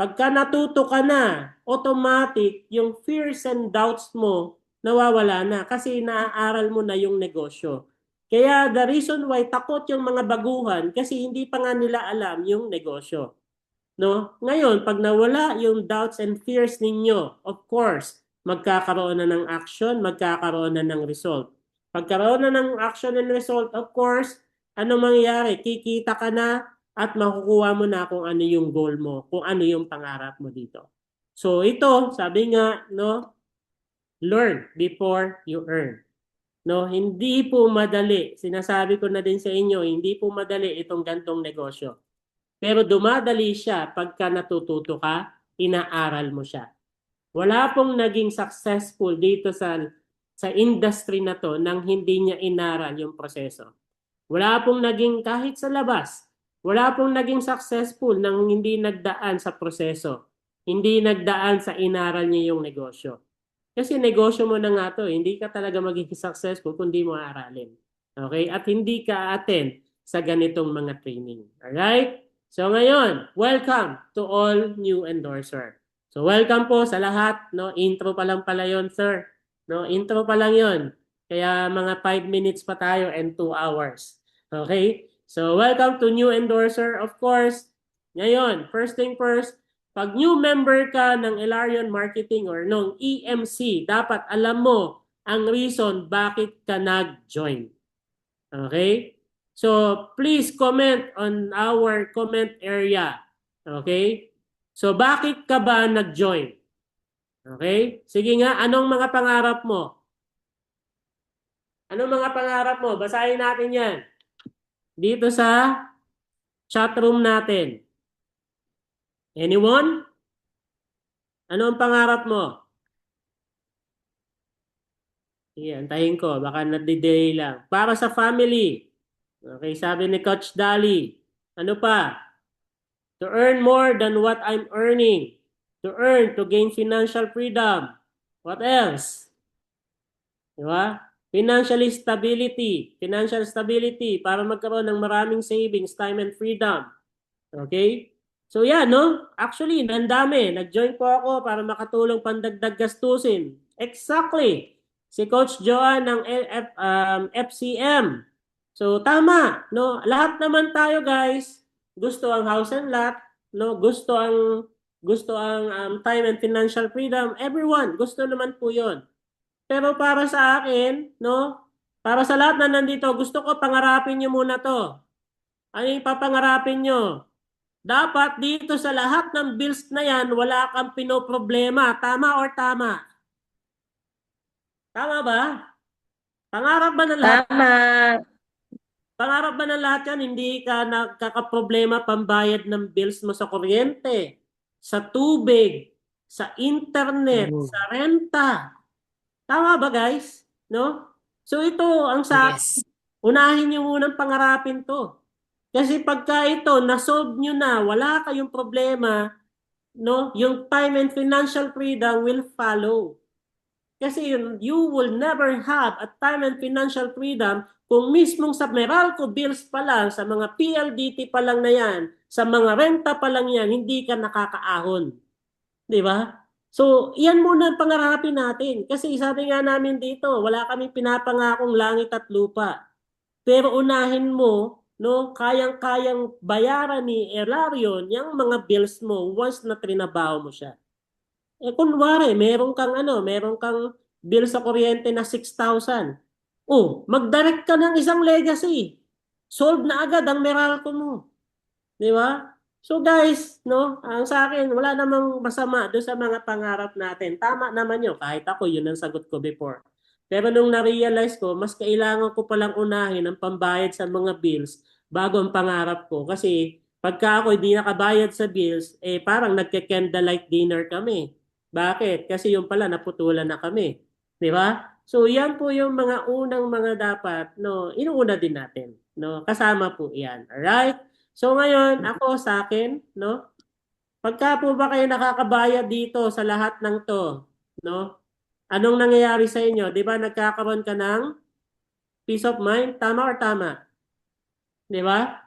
Pagka natuto ka na, automatic yung fears and doubts mo nawawala na kasi naaaral mo na yung negosyo. Kaya the reason why takot yung mga baguhan kasi hindi pa nga nila alam yung negosyo. no? Ngayon, pag nawala yung doubts and fears ninyo, of course, magkakaroon na ng action, magkakaroon na ng result. Pagkaroon na ng action and result, of course, ano mangyayari? Kikita ka na at makukuha mo na kung ano yung goal mo, kung ano yung pangarap mo dito. So ito, sabi nga, no, learn before you earn. No, hindi po madali. Sinasabi ko na din sa inyo, hindi po madali itong gantong negosyo. Pero dumadali siya pagka natututo ka, inaaral mo siya. Wala pong naging successful dito sa industry na to nang hindi niya inaral yung proseso. Wala pong naging kahit sa labas, wala pong naging successful nang hindi nagdaan sa proseso. Hindi nagdaan sa inaral niya yung negosyo. Kasi negosyo mo na nga to, hindi ka talaga magiging successful kung di mo aaralin. Okay? At hindi ka attend sa ganitong mga training. Alright? So ngayon, welcome to all new endorser. So welcome po sa lahat, no? Intro pa lang pala 'yon, sir. No, intro pa lang 'yon. Kaya mga 5 minutes pa tayo and 2 hours. Okay? So welcome to new endorser, of course. Ngayon, first thing first, pag new member ka ng Elarion Marketing or ng EMC, dapat alam mo ang reason bakit ka nag-join. Okay? So, please comment on our comment area. Okay? So, bakit ka ba nag-join? Okay? Sige nga, anong mga pangarap mo? Anong mga pangarap mo? Basahin natin yan. Dito sa chat room natin. Anyone? Ano ang pangarap mo? Sige, antayin ko. Baka nadidelay lang. Para sa family. Okay, sabi ni Coach Dali. Ano pa? To earn more than what I'm earning. To earn, to gain financial freedom. What else? Diba? Financial stability. Financial stability para magkaroon ng maraming savings, time, and freedom. Okay? So yan, no? Actually, nandami. Nag-join po ako para makatulong pandagdag gastusin. Exactly. Si Coach Joan ng FCM. So tama, no? Lahat naman tayo, guys, gusto ang house and lot, no? Gusto ang time and financial freedom. Everyone, gusto naman po 'yon. Pero para sa akin, no? Para sa lahat na nandito, gusto ko pangarapin niyo muna 'to. Ano yung papangarapin niyo? Dapat dito sa lahat ng bills na yan, wala kang pinoproblema. Tama or tama? Tama ba? Pangarap ba ng lahat? Tama. Pangarap ba ng lahat yan, hindi ka nagkakaproblema pambayad ng bills mo sa kuryente, sa tubig, sa internet, sa renta. Tama ba, guys? No? So ito, ang sa Yes. unahin niyo munang pangarapin to. Kasi pagka ito, nasolve nyo na, wala kayong problema, no? Yung time and financial freedom will follow. Kasi you will never have a time and financial freedom kung mismong sa Meralco bills pa lang, sa mga PLDT pa lang na yan, sa mga renta pa lang yan, hindi ka nakakaahon. Di ba? So, yan muna ang pangarapin natin. Kasi sabi nga namin dito, wala kaming pinapangakong langit at lupa. Pero unahin mo, no, kayang-kayang bayaran ni Elarion yung mga bills mo once na trinabaho mo siya. Eh kunwari, meron kang bill sa kuryente na 6,000. Oh, mag-direct ka ng isang legacy. Solve na agad ang Meralco mo. Di ba? So guys, no, ang sa akin, wala namang masama doon sa mga pangarap natin. Tama naman yun. Kahit ako, yun ang sagot ko before. Pero nung na-realize ko, mas kailangan ko palang unahin ang pambayad sa mga bills bago ang pangarap ko. Kasi pagka ako hindi nakabayad sa bills, eh parang nagke-candlelight dinner kami. Bakit? Kasi yung pala naputulan na kami. Di ba? So yan po yung mga unang mga dapat, no, inuuna din natin. No? Kasama po yan. Alright? So ngayon, ako sa akin, no? Pagka po ba kayo nakakabayad dito sa lahat ng to, no? Anong nangyayari sa inyo? 'Di ba nagkakaroon ka ng peace of mind? Tama or tama? 'Di ba?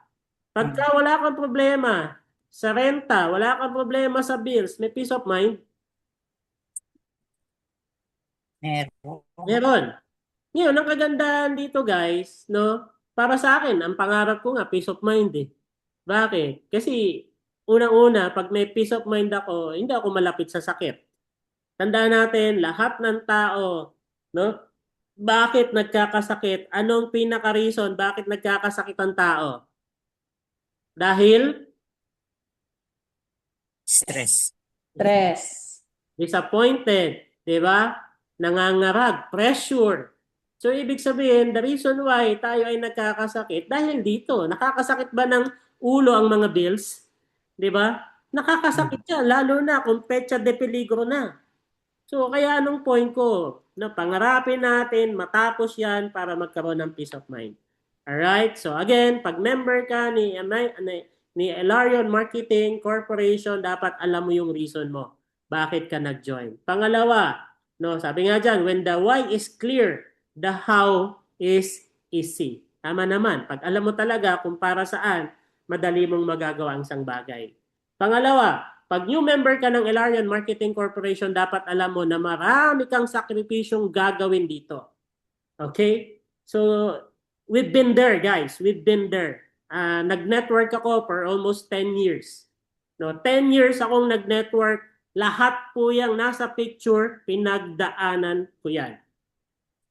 Pagka wala kang problema sa renta, wala kang problema sa bills, may peace of mind? Meron. Meron. Ngayon, ang kagandahan dito, guys, no? Para sa akin, ang pangarap ko nga peace of mind eh. Bakit? Kasi unang-una, pag may peace of mind ako, hindi ako malapit sa sakit. Tandaan natin, lahat ng tao, no? Bakit nagkakasakit? Anong pinaka-reason bakit nagkakasakit ang tao? Dahil Stress. disappointed, di ba? Nangangarag, pressure. So, ibig sabihin, the reason why tayo ay nagkakasakit, dahil dito, nakakasakit ba ng ulo ang mga bills? Di ba? Nakakasakit yan, lalo na kung petsa de peligro na. So, kaya anong point ko, na pangarapin natin, matapos yan para magkaroon ng peace of mind. Alright? So, again, pag member ka ni Elarion Marketing Corporation, dapat alam mo yung reason mo. Bakit ka nag-join? Pangalawa, no, sabi nga dyan, when the why is clear, the how is easy. Tama naman. Pag alam mo talaga kung para saan, madali mong magagawa ang isang bagay. Pangalawa, pag new member ka ng Elarion Marketing Corporation, dapat alam mo na marami kang sakripisyong gagawin dito. Okay? So, we've been there, guys. We've been there. Nag-network ako for almost 10 years. No, 10 years akong nag-network. Lahat po yung nasa picture, pinagdaanan ko yan.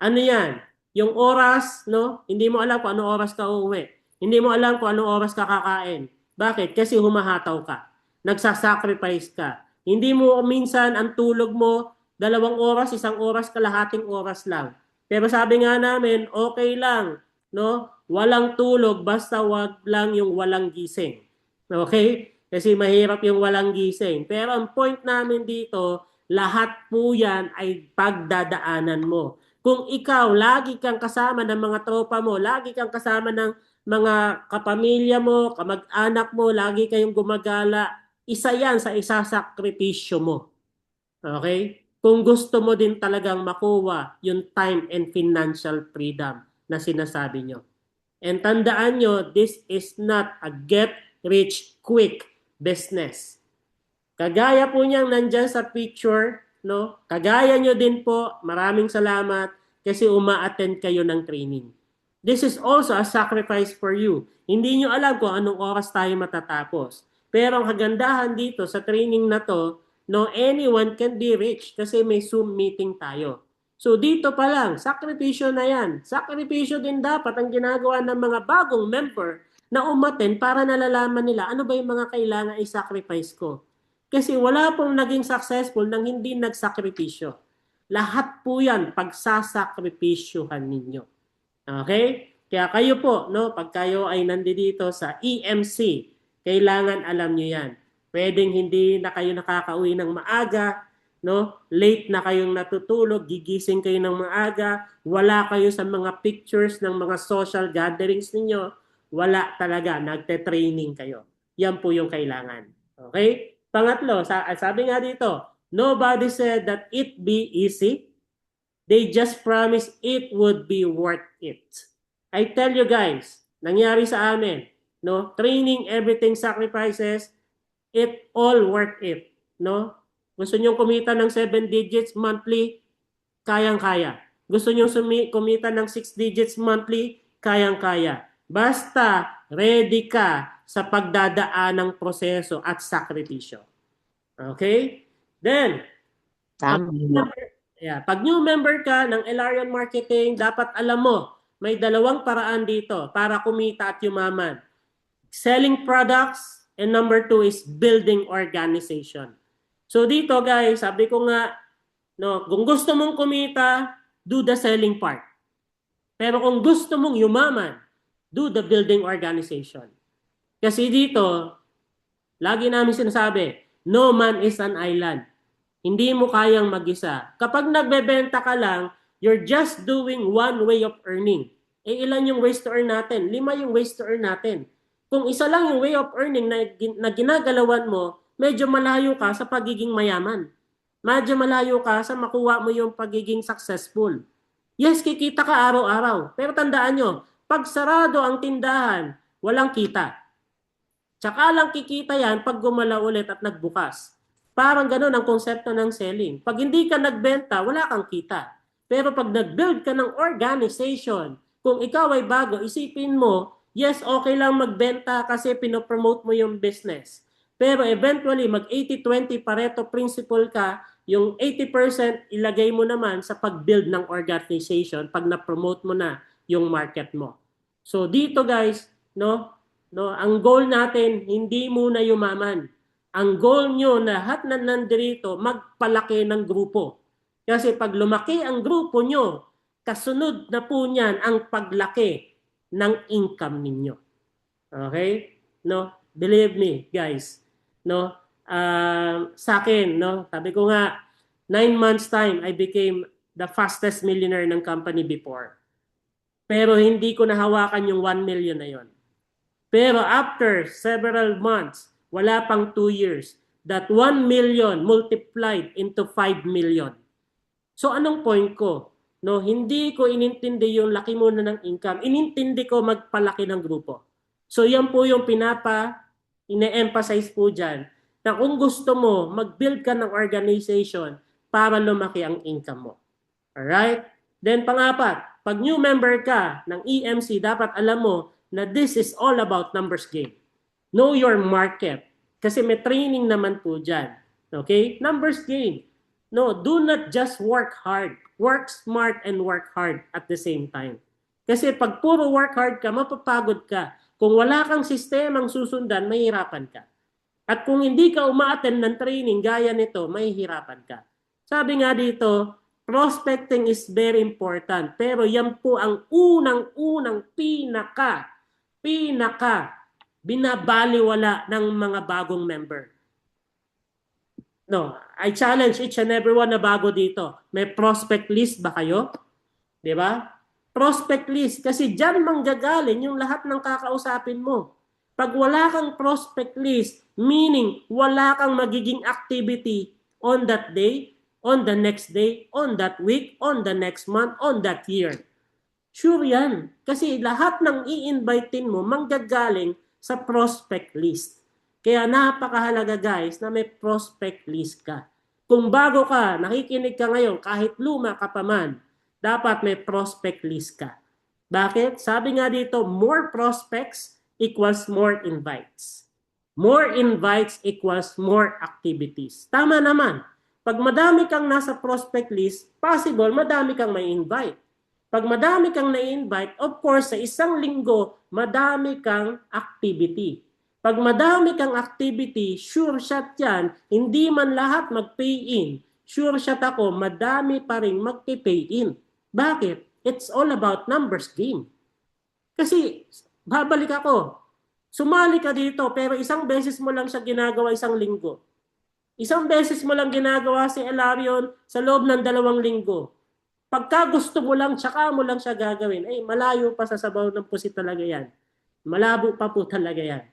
Ano yan? Yung oras, no? Hindi mo alam kung anong oras ka uuwi. Hindi mo alam kung anong oras ka kakain. Bakit? Kasi humahataw ka. Nagsasacrifice ka. Hindi mo minsan ang tulog mo 2 oras, 1 oras, kalahating oras lang. Pero sabi nga namin, okay lang, no? Walang tulog basta wag lang yung walang gising. Okay? Kasi mahirap yung walang gising. Pero ang point namin dito, lahat po yan ay pagdadaanan mo. Kung ikaw, lagi kang kasama ng mga tropa mo, lagi kang kasama ng mga kapamilya mo, kamag-anak mo, lagi kayong gumagala, isa yan sa isasakripisyo mo. Okay? Kung gusto mo din talagang makuha yung time and financial freedom na sinasabi nyo. And tandaan nyo, this is not a get-rich-quick business. Kagaya po niyang nandyan sa picture, no? Kagaya nyo din po, maraming salamat kasi uma-attend kayo ng training. This is also a sacrifice for you. Hindi nyo alam kung anong oras tayo matatapos. Pero ang kagandahan dito sa training na to, no, anyone can be rich kasi may Zoom meeting tayo. So dito pa lang, sakripisyo na yan. Sakripisyo din dapat ang ginagawa ng mga bagong member na umaten para nalalaman nila ano ba yung mga kailangan i-sacrifice ko. Kasi wala pong naging successful nang hindi nagsakripisyo. Lahat po yan pagsasakripisyohan ninyo. Okay? Kaya kayo po, no, pag kayo ay nandito sa EMC, kailangan alam nyo yan. Pwedeng hindi na kayo nakakauwi ng maaga, no? Late na kayong natutulog, gigising kayo ng maaga, wala kayo sa mga pictures ng mga social gatherings ninyo, wala talaga, nagte-training kayo. Yan po yung kailangan. Okay? Pangatlo, sabi nga dito, nobody said that it be easy. They just promised it would be worth it. I tell you guys, nangyari sa amin, no? Training, everything, sacrifices, it all worth it, no? Gusto niyo kumita ng 7 digits monthly, kayang-kaya. Gusto niyo kumita ng 6 digits monthly, kayang-kaya. Basta ready ka sa pagdadaan ng proseso at sakripisyo. Okay? Then, pag new member ka ng Elarion Marketing, dapat alam mo, may 2 paraan dito para kumita at yumaman. Selling products, and number 2 is building organization. So dito guys, sabi ko nga, no, kung gusto mong kumita, do the selling part. Pero kung gusto mong yumaman, do the building organization. Kasi dito, lagi namin sinasabi, no man is an island. Hindi mo kayang mag-isa. Kapag nagbebenta ka lang, you're just doing one way of earning. Ilan yung ways to earn natin? 5 yung ways to earn natin. Kung isa lang yung way of earning na ginagalawan mo, medyo malayo ka sa pagiging mayaman. Medyo malayo ka sa makuha mo yung pagiging successful. Yes, kikita ka araw-araw. Pero tandaan nyo, pag sarado ang tindahan, walang kita. Tsaka lang kikita yan pag gumalaw ulit at nagbukas. Parang ganun ang konsepto ng selling. Pag hindi ka nagbenta, wala kang kita. Pero pag nag-build ka ng organization, kung ikaw ay bago, isipin mo, yes, okay lang magbenta kasi pinopromote mo yung business. Pero eventually, mag 80-20 Pareto principle ka, yung 80% ilagay mo naman sa pag-build ng organization pag na-promote mo na yung market mo. So dito guys, ang goal natin, hindi muna yumaman. Ang goal nyo na lahat na nandirito, magpalaki ng grupo. Kasi pag lumaki ang grupo nyo, kasunod na po niyan ang paglaki ng income ninyo. Okay? Believe me, guys. Sa akin, sabi ko nga, 9 months time, I became the fastest millionaire ng company before. Pero hindi ko nahawakan yung 1 million na yon. Pero after several months, wala pang 2 years, that 1 million multiplied into 5 million. So anong point ko? Hindi ko inintindi yung laki muna ng income. Inintindi ko magpalaki ng grupo. So yan po yung ine-emphasize po dyan, na kung gusto mo, mag-build ka ng organization para lumaki ang income mo. Alright? Then pang-apat, pag new member ka ng EMC, dapat alam mo na this is all about numbers game. Know your market. Kasi may training naman po dyan. Okay? Numbers game. Do not just work hard. Work smart and work hard at the same time. Kasi pag puro work hard ka, mapapagod ka. Kung wala kang sistemang susundan, mahihirapan ka. At kung hindi ka uma-attend ng training gaya nito, mahihirapan ka. Sabi nga dito, prospecting is very important. Pero yan po ang unang-unang pinaka binabaliwala ng mga bagong member. I challenge each and everyone na bago dito. May prospect list ba kayo? Di ba? Prospect list. Kasi dyan manggagaling yung lahat ng kakausapin mo. Pag wala kang prospect list, meaning wala kang magiging activity on that day, on the next day, on that week, on the next month, on that year. Sure yan. Kasi lahat ng i-invitein mo manggagaling sa prospect list. Kaya napakahalaga guys na may prospect list ka. Kung bago ka, nakikinig ka ngayon, kahit luma ka pa man, dapat may prospect list ka. Bakit? Sabi nga dito, more prospects equals more invites. More invites equals more activities. Tama naman. Pag madami kang nasa prospect list, possible madami kang may invite. Pag madami kang na-invite, of course, sa isang linggo, madami kang activity. Pag madami kang activity, sure shot yan, hindi man lahat mag-pay in. Sure shot ako, madami pa rin mag-pay in. Bakit? It's all about numbers game. Kasi, babalik ako. Sumali ka dito, pero isang beses mo lang siya ginagawa isang linggo. Isang beses mo lang ginagawa si Elarion sa loob ng 2 linggo. Pagka gusto mo lang, tsaka mo lang siya gagawin, malayo pa sa sabaw ng pusit talaga yan. Malabo pa po talaga yan.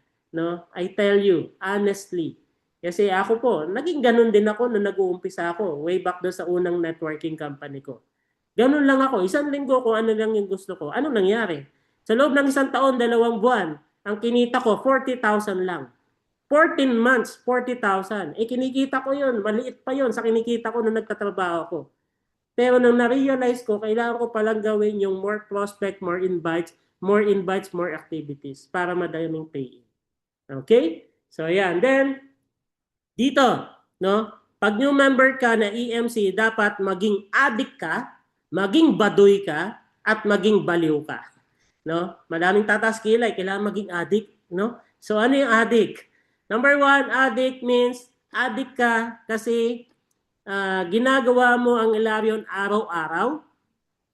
I tell you, honestly. Kasi ako po, naging ganun din ako nung nag-uumpisa ako, way back doon sa unang networking company ko. Ganun lang ako, isang linggo kung ano lang yung gusto ko. Ano nangyari? Sa loob ng 1 taon, 2 buwan, ang kinita ko, 40,000 lang. 14 months, 40,000. Kinikita ko yun, maliit pa yun sa kinikita ko nung nagtatrabaho ko. Pero nung na-realize ko, kailangan ko palang gawin yung more prospect, more invites, more activities para madaming pay-in. Okay? So, ayan. Then, dito, pag new member ka na EMC, dapat maging addict ka, maging baduy ka, at maging baliw ka. Madaming tataas kilay, kailangan maging addict. So, ano yung addict? Number 1, addict means addict ka kasi ginagawa mo ang Elarion araw-araw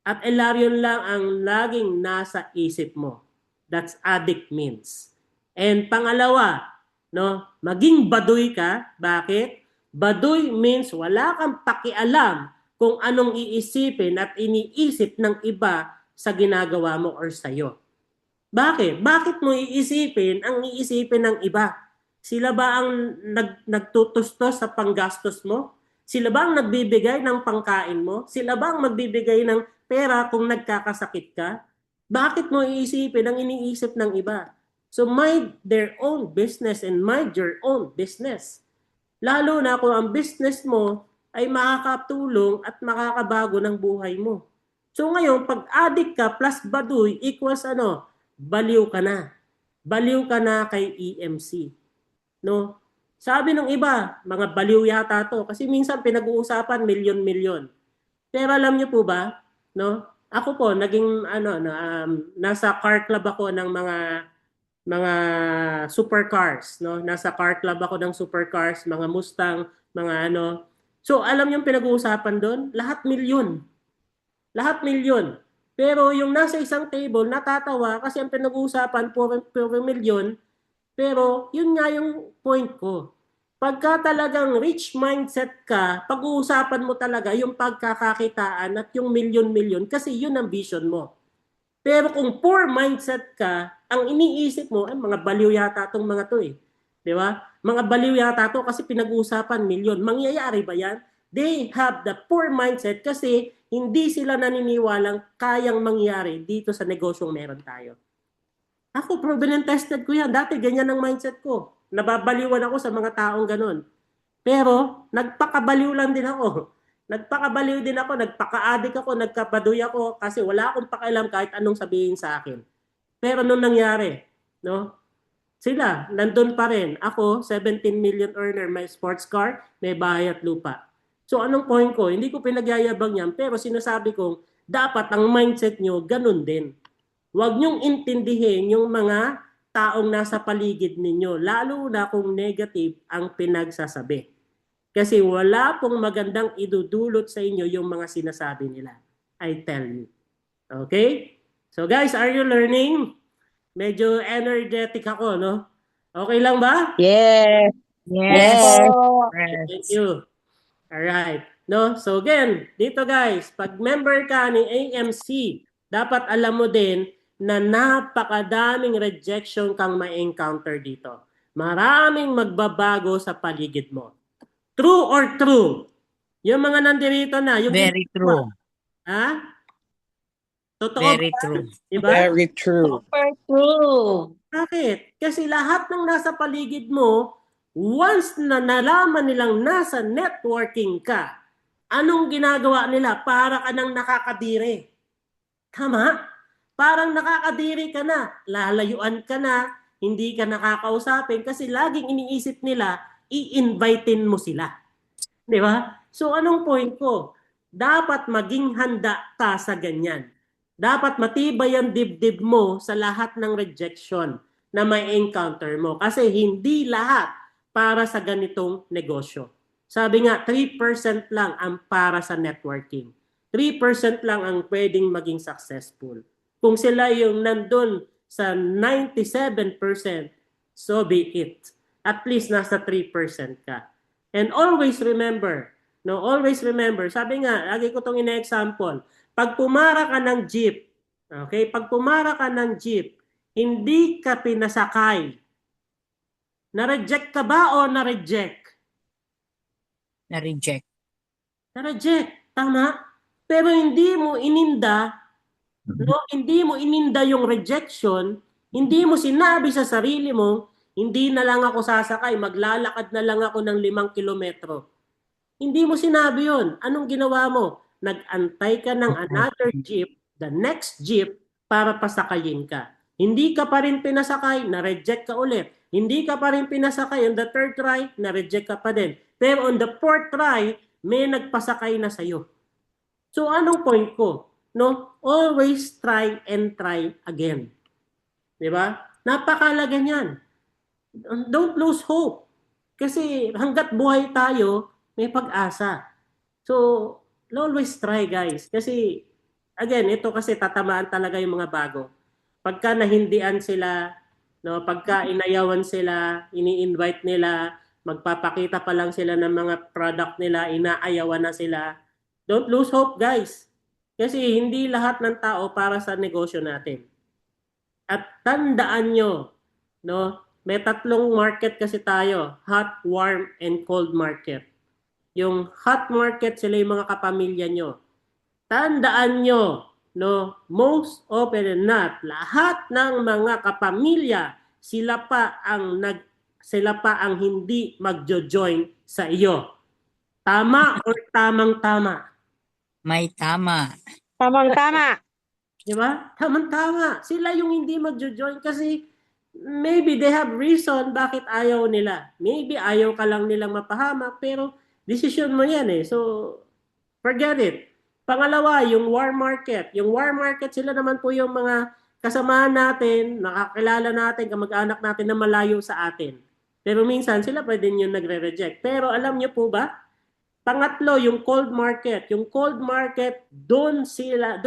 at Elarion lang ang laging nasa isip mo. That's addict means. And pangalawa, maging baduy ka. Bakit? Baduy means wala kang pakialam kung anong iisipin at iniisip ng iba sa ginagawa mo or sa'yo. Bakit? Bakit mo iisipin ang iisipin ng iba? Sila ba ang nagtutustos sa panggastos mo? Sila ba ang nagbibigay ng pangkain mo? Sila ba ang magbibigay ng pera kung nagkakasakit ka? Bakit mo iisipin ang iniisip ng iba? So mind their own business and mind your own business. Lalo na kung ang business mo ay makakatulong at makakabago ng buhay mo. So ngayon, pag addict ka plus baduy equals ano? Baliw ka na. Baliw ka na kay EMC. Sabi ng iba, mga baliw yata to. Kasi minsan pinag-uusapan milyon-milyon. Pero alam niyo po ba, no? Ako po naging nasa car club ako ng mga supercars, no? Nasa car club ako ng supercars, mga Mustang, mga ano. So alam niyo yung pinag-uusapan doon, lahat milyon. Lahat milyon. Pero yung nasa isang table natatawa kasi ang pinag-uusapan puro milyon. Pero yun nga yung point ko. Pagka talagang rich mindset ka, pag-uusapan mo talaga yung pagkakakitaan at yung milyon-milyon kasi yun ang vision mo. Pero kung poor mindset ka, ang iniisip mo, ay mga baliw yata tong mga to eh. Di ba? Mga baliw yata to kasi pinag-uusapan milyon. Mangyayari ba yan? They have the poor mindset kasi hindi sila naniniwalang kayang mangyari dito sa negosyong meron tayo. Ako, proven and tested ko yan. Dati ganyan ang mindset ko. Nababaliwan ako sa mga taong ganun. Pero, nagpakabaliw lang din ako. Nagpakabaliw din ako, nagpaka-addict ako, nagkabaduy ako kasi wala akong pakialam kahit anong sabihin sa akin. Pero nung nangyari, no? Sila, nandun pa rin. Ako, 17 million earner, may sports car, may bahay at lupa. So anong point ko? Hindi ko pinagyayabang yan, pero sinasabi kong dapat ang mindset nyo ganun din. Huwag nyong intindihin yung mga taong nasa paligid ninyo, lalo na kung negative ang pinagsasabi. Kasi wala pong magandang idudulot sa inyo yung mga sinasabi nila. I tell you. Okay? So guys, are you learning? Medyo energetic ako, no? Okay lang ba? Yes. Yes Yes. po. Thank you. Alright. No? So again, dito guys, pag member ka ni AMC, dapat alam mo din na napakadaming rejection kang ma-encounter dito. Maraming magbabago sa paligid mo. True or true? Yung mga nandirito na. Yung Very true. ha? Totoo Very ba? true. Diba? Very true. Super true. Bakit? Kasi lahat ng nasa paligid mo, once na nalaman nilang nasa networking ka, anong ginagawa nila? Para ka nang nakakadiri. Tama? Parang nakakadiri ka na, lalayuan ka na, hindi ka nakakausapin kasi laging iniisip nila, i-invitein mo sila. Di ba? So anong point ko? Dapat maging handa ka sa ganyan. Dapat matibay ang dibdib mo sa lahat ng rejection na may encounter mo. Kasi hindi lahat para sa ganitong negosyo. Sabi nga, 3% lang ang para sa networking. 3% lang ang pwedeng maging successful. Kung sila yung nandun sa 97%, so be it. At least nasa 3% ka. And always remember, sabi nga, lagi ko itong ina-example, pag pumara ka ng jeep, okay, pag pumara ka ng jeep, hindi ka pinasakay. Na-reject ka ba o na-reject? Na-reject. Na-reject, tama? Pero hindi mo ininda, no? Hindi mo ininda yung rejection, hindi mo sinabi sa sarili mo, hindi na lang ako sasakay, maglalakad na lang ako ng 5 kilometro. Hindi mo sinabi yun. Anong ginawa mo? Nag-antay ka ng another jeep, the next jeep, para pasakayin ka. Hindi ka pa rin pinasakay, na-reject ka ulit. Hindi ka pa rin pinasakay on the third try, na-reject ka pa din. Pero on the fourth try, may nagpasakay na sa'yo. So anong point ko? No, always try and try again. 'Di ba? Napakalaga niyan. Don't lose hope. Kasi hangga't buhay tayo, may pag-asa. So, always try guys. Kasi, again, ito kasi tatamaan talaga yung mga bago. Pagka nahindian sila, no, pagka inayawan sila, ini-invite nila, magpapakita pa lang sila ng mga product nila, inaayawan na sila. Don't lose hope guys. Kasi hindi lahat ng tao para sa negosyo natin. At tandaan nyo, no, may 3 market kasi tayo, hot, warm, and cold market. Yung hot market, sila yung mga kapamilya nyo. Tandaan nyo, no, most often than not, lahat ng mga kapamilya, sila pa ang hindi magjo-join sa iyo. Tama or tamang-tama? May tama. Tamang-tama. Di ba? Tamang-tama. Sila yung hindi magjo-join kasi maybe they have reason bakit ayaw nila. Maybe ayaw ka lang nilang mapahamak, pero desisyon mo yan eh. So, forget it. Pangalawa, yung war market. Yung war market, sila naman po yung mga kasamahan natin, nakakilala natin, kamag-anak natin na malayo sa atin. Pero minsan, sila pa din yung nagre-reject. Pero alam niyo po ba, pangatlo, yung cold market. Yung cold market, doon sila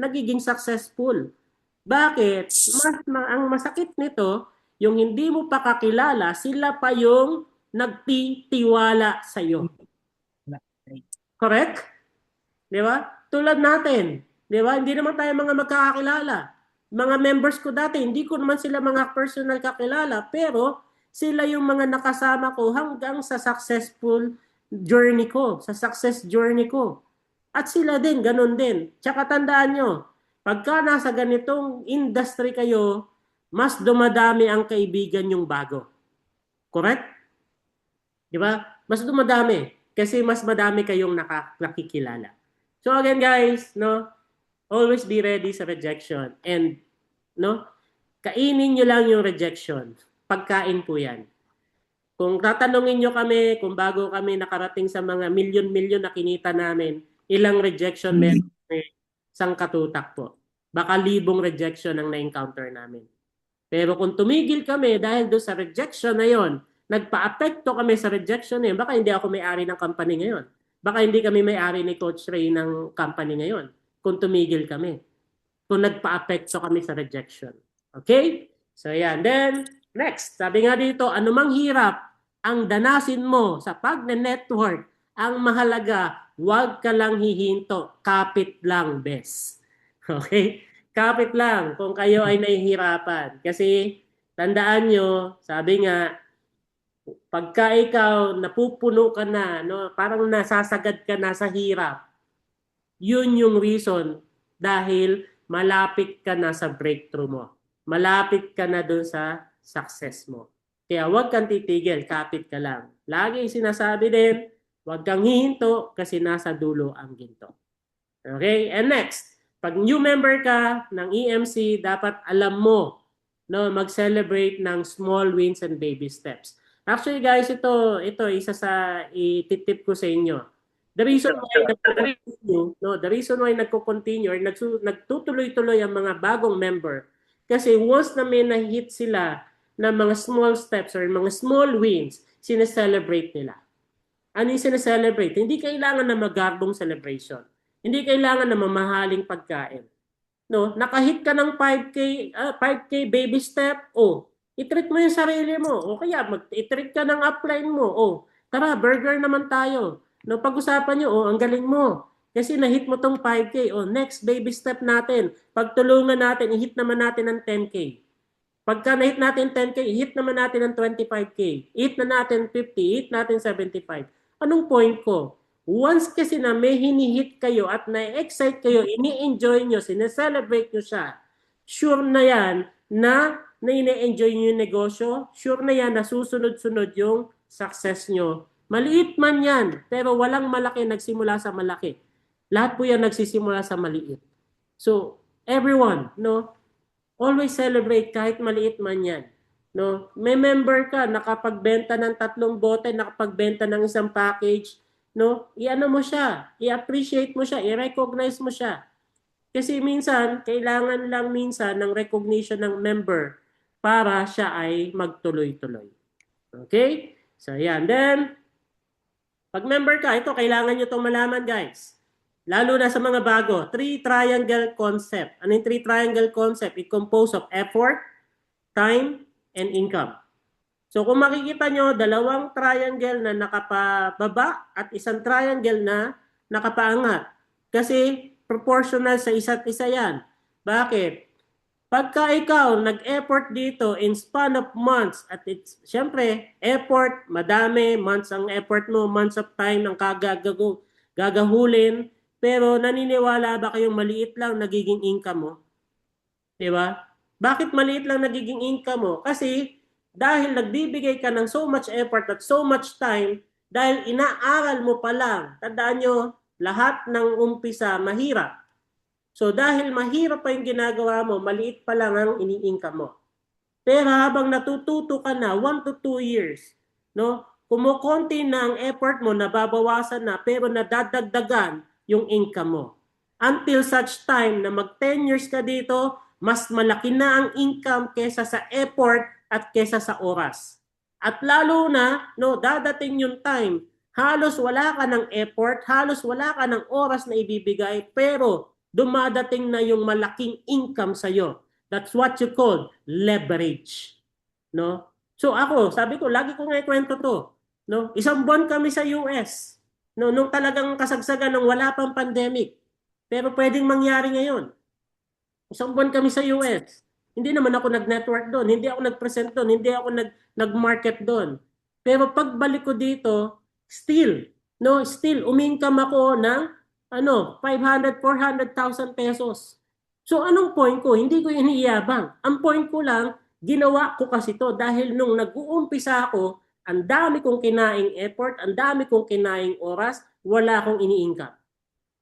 nagiging successful. Bakit? Ang masakit nito, yung hindi mo pa kakilala, sila pa yung nagtitiwala sa iyo. Correct? Di ba? Tulad natin. Di ba? Hindi naman tayo mga magkakakilala. Mga members ko dati, hindi ko naman sila mga personal kakilala, pero sila yung mga nakasama ko hanggang sa successful journey ko, sa success journey ko. At sila din, ganun din. Tsaka tandaan nyo, pagka nasa ganitong industry kayo, mas dumadami ang kaibigan yung bago. Correct? Di ba? Mas dumadami kasi mas madami kayong nakikilala. So again guys, no, always be ready sa rejection and no, kainin nyo lang yung rejection. Pagkain po yan. Kung tatanungin nyo kami, kung bago kami nakarating sa mga milyon-milyon na kinita namin, ilang rejection meron kami, isang katutak po. Baka libong rejection ang na-encounter namin. Pero kung tumigil kami dahil doon sa rejection na yon, nagpa-apekto kami sa rejection na yun, baka hindi ako may-ari ng company ngayon. Baka hindi kami may-ari ni Coach Ray ng company ngayon kung tumigil kami. Kung nagpa-apekto kami sa rejection. Okay? So yan. Then, next, sabi nga dito, anumang hirap ang danasin mo sa pag-network, ang mahalaga, huwag ka lang hihinto. Kapit lang, bes. Okay? Kapit lang kung kayo ay nahihirapan. Kasi, tandaan nyo, sabi nga, pagka ikaw napupuno ka na, no, parang nasasagad ka na sa hirap, yun yung reason dahil malapit ka na sa breakthrough mo. Malapit ka na dun sa success mo. Kaya huwag kang titigil, kapit ka lang. Lagi sinasabi din, huwag kang hihinto kasi nasa dulo ang ginto. Okay? And next, pag new member ka ng EMC, dapat alam mo, no, mag-celebrate ng small wins and baby steps. Actually guys, ito isa sa ititip ko sa inyo. The reason why nagko-continue or nagtutuloy-tuloy ang mga bagong member kasi once na may na-hit sila ng mga small steps or mga small wins, sineselebrate nila. Ano yung sineselebrate? Hindi kailangan na magarbong celebration. Hindi kailangan na mamahaling pagkain. No, nakahit ka ng 5K baby step, i-treat mo yung sarili mo. O kaya i-treat ka ng upline mo. Tara, burger naman tayo. No, pag-usapan nyo, ang galing mo. Kasi na-hit mo tong 5K. Next baby step natin. Pagtulungan natin, i-hit naman natin ng 10K. Pagka na-hit natin 10K, i-hit naman natin ng 25K. I-hit na natin 50, i-hit natin 75. Anong point ko? Once kasi na may hinihit kayo at na-excite kayo, ini-enjoy nyo, sineselebrate nyo siya, sure na yan na ine-enjoy nyo yung negosyo, sure na yan na susunod-sunod yung success nyo. Maliit man yan, pero walang malaki nagsimula sa malaki. Lahat po yan nagsisimula sa maliit. So, everyone, no, always celebrate kahit maliit man yan. No, may member ka, nakapagbenta ng 3 bote, nakapagbenta ng isang package, no, i-ano mo siya, i-appreciate mo siya, i-recognize mo siya. Kasi minsan, kailangan lang minsan ng recognition ng member para siya ay magtuloy-tuloy. Okay? So, yan. Then, pag member ka, ito, kailangan nyo itong malaman, guys. Lalo na sa mga bago, 3-triangle concept. Ano yung 3-triangle concept? It composed of effort, time, and income. So kung makikita nyo, 2 triangle na nakapababa at isang triangle na nakapaangat. Kasi proportional sa isa't isa yan. Bakit? Pagka ikaw nag-effort dito in span of months at syempre, effort, madami, months ang effort mo, months of time ang gagahulin, pero naniniwala ba kayong maliit lang nagiging income mo? Diba? Bakit maliit lang nagiging income mo? Kasi dahil nagbibigay ka ng so much effort at so much time, dahil inaaral mo pa lang, tandaan nyo, lahat ng umpisa mahirap. So dahil mahirap pa yung ginagawa mo, maliit pa lang ang ini-income mo. Pero habang natututo ka na 1 to 2 years, no? Kumukonti na ang effort mo, nababawasan na, pero nadadagdagan yung income mo. Until such time na mag 10 years ka dito, mas malaki na ang income kesa sa effort at kesa sa oras. At lalo na, no, dadating yung time, halos wala ka ng effort, halos wala ka ng oras na ibibigay, pero dumadating na yung malaking income sa'yo. That's what you call leverage. No? So ako, sabi ko, lagi ko nga ikwento to. No? Isang buwan kami sa US. No? Nung talagang kasagsagan ng wala pang pandemic. Pero pwedeng mangyari ngayon. Isang buwan kami sa US. Hindi naman ako nag-network doon. Hindi ako nag-present doon. Hindi ako nag-market doon. Pero pagbalik ko dito, still umingkam ako ng 500, 400,000 pesos. So anong point ko? Hindi ko iniiyabang. Ang point ko lang, ginawa ko kasi to dahil nung nag-uumpisa ako, ang dami kong kinaing effort, ang dami kong kinaing oras, wala akong iniingkam.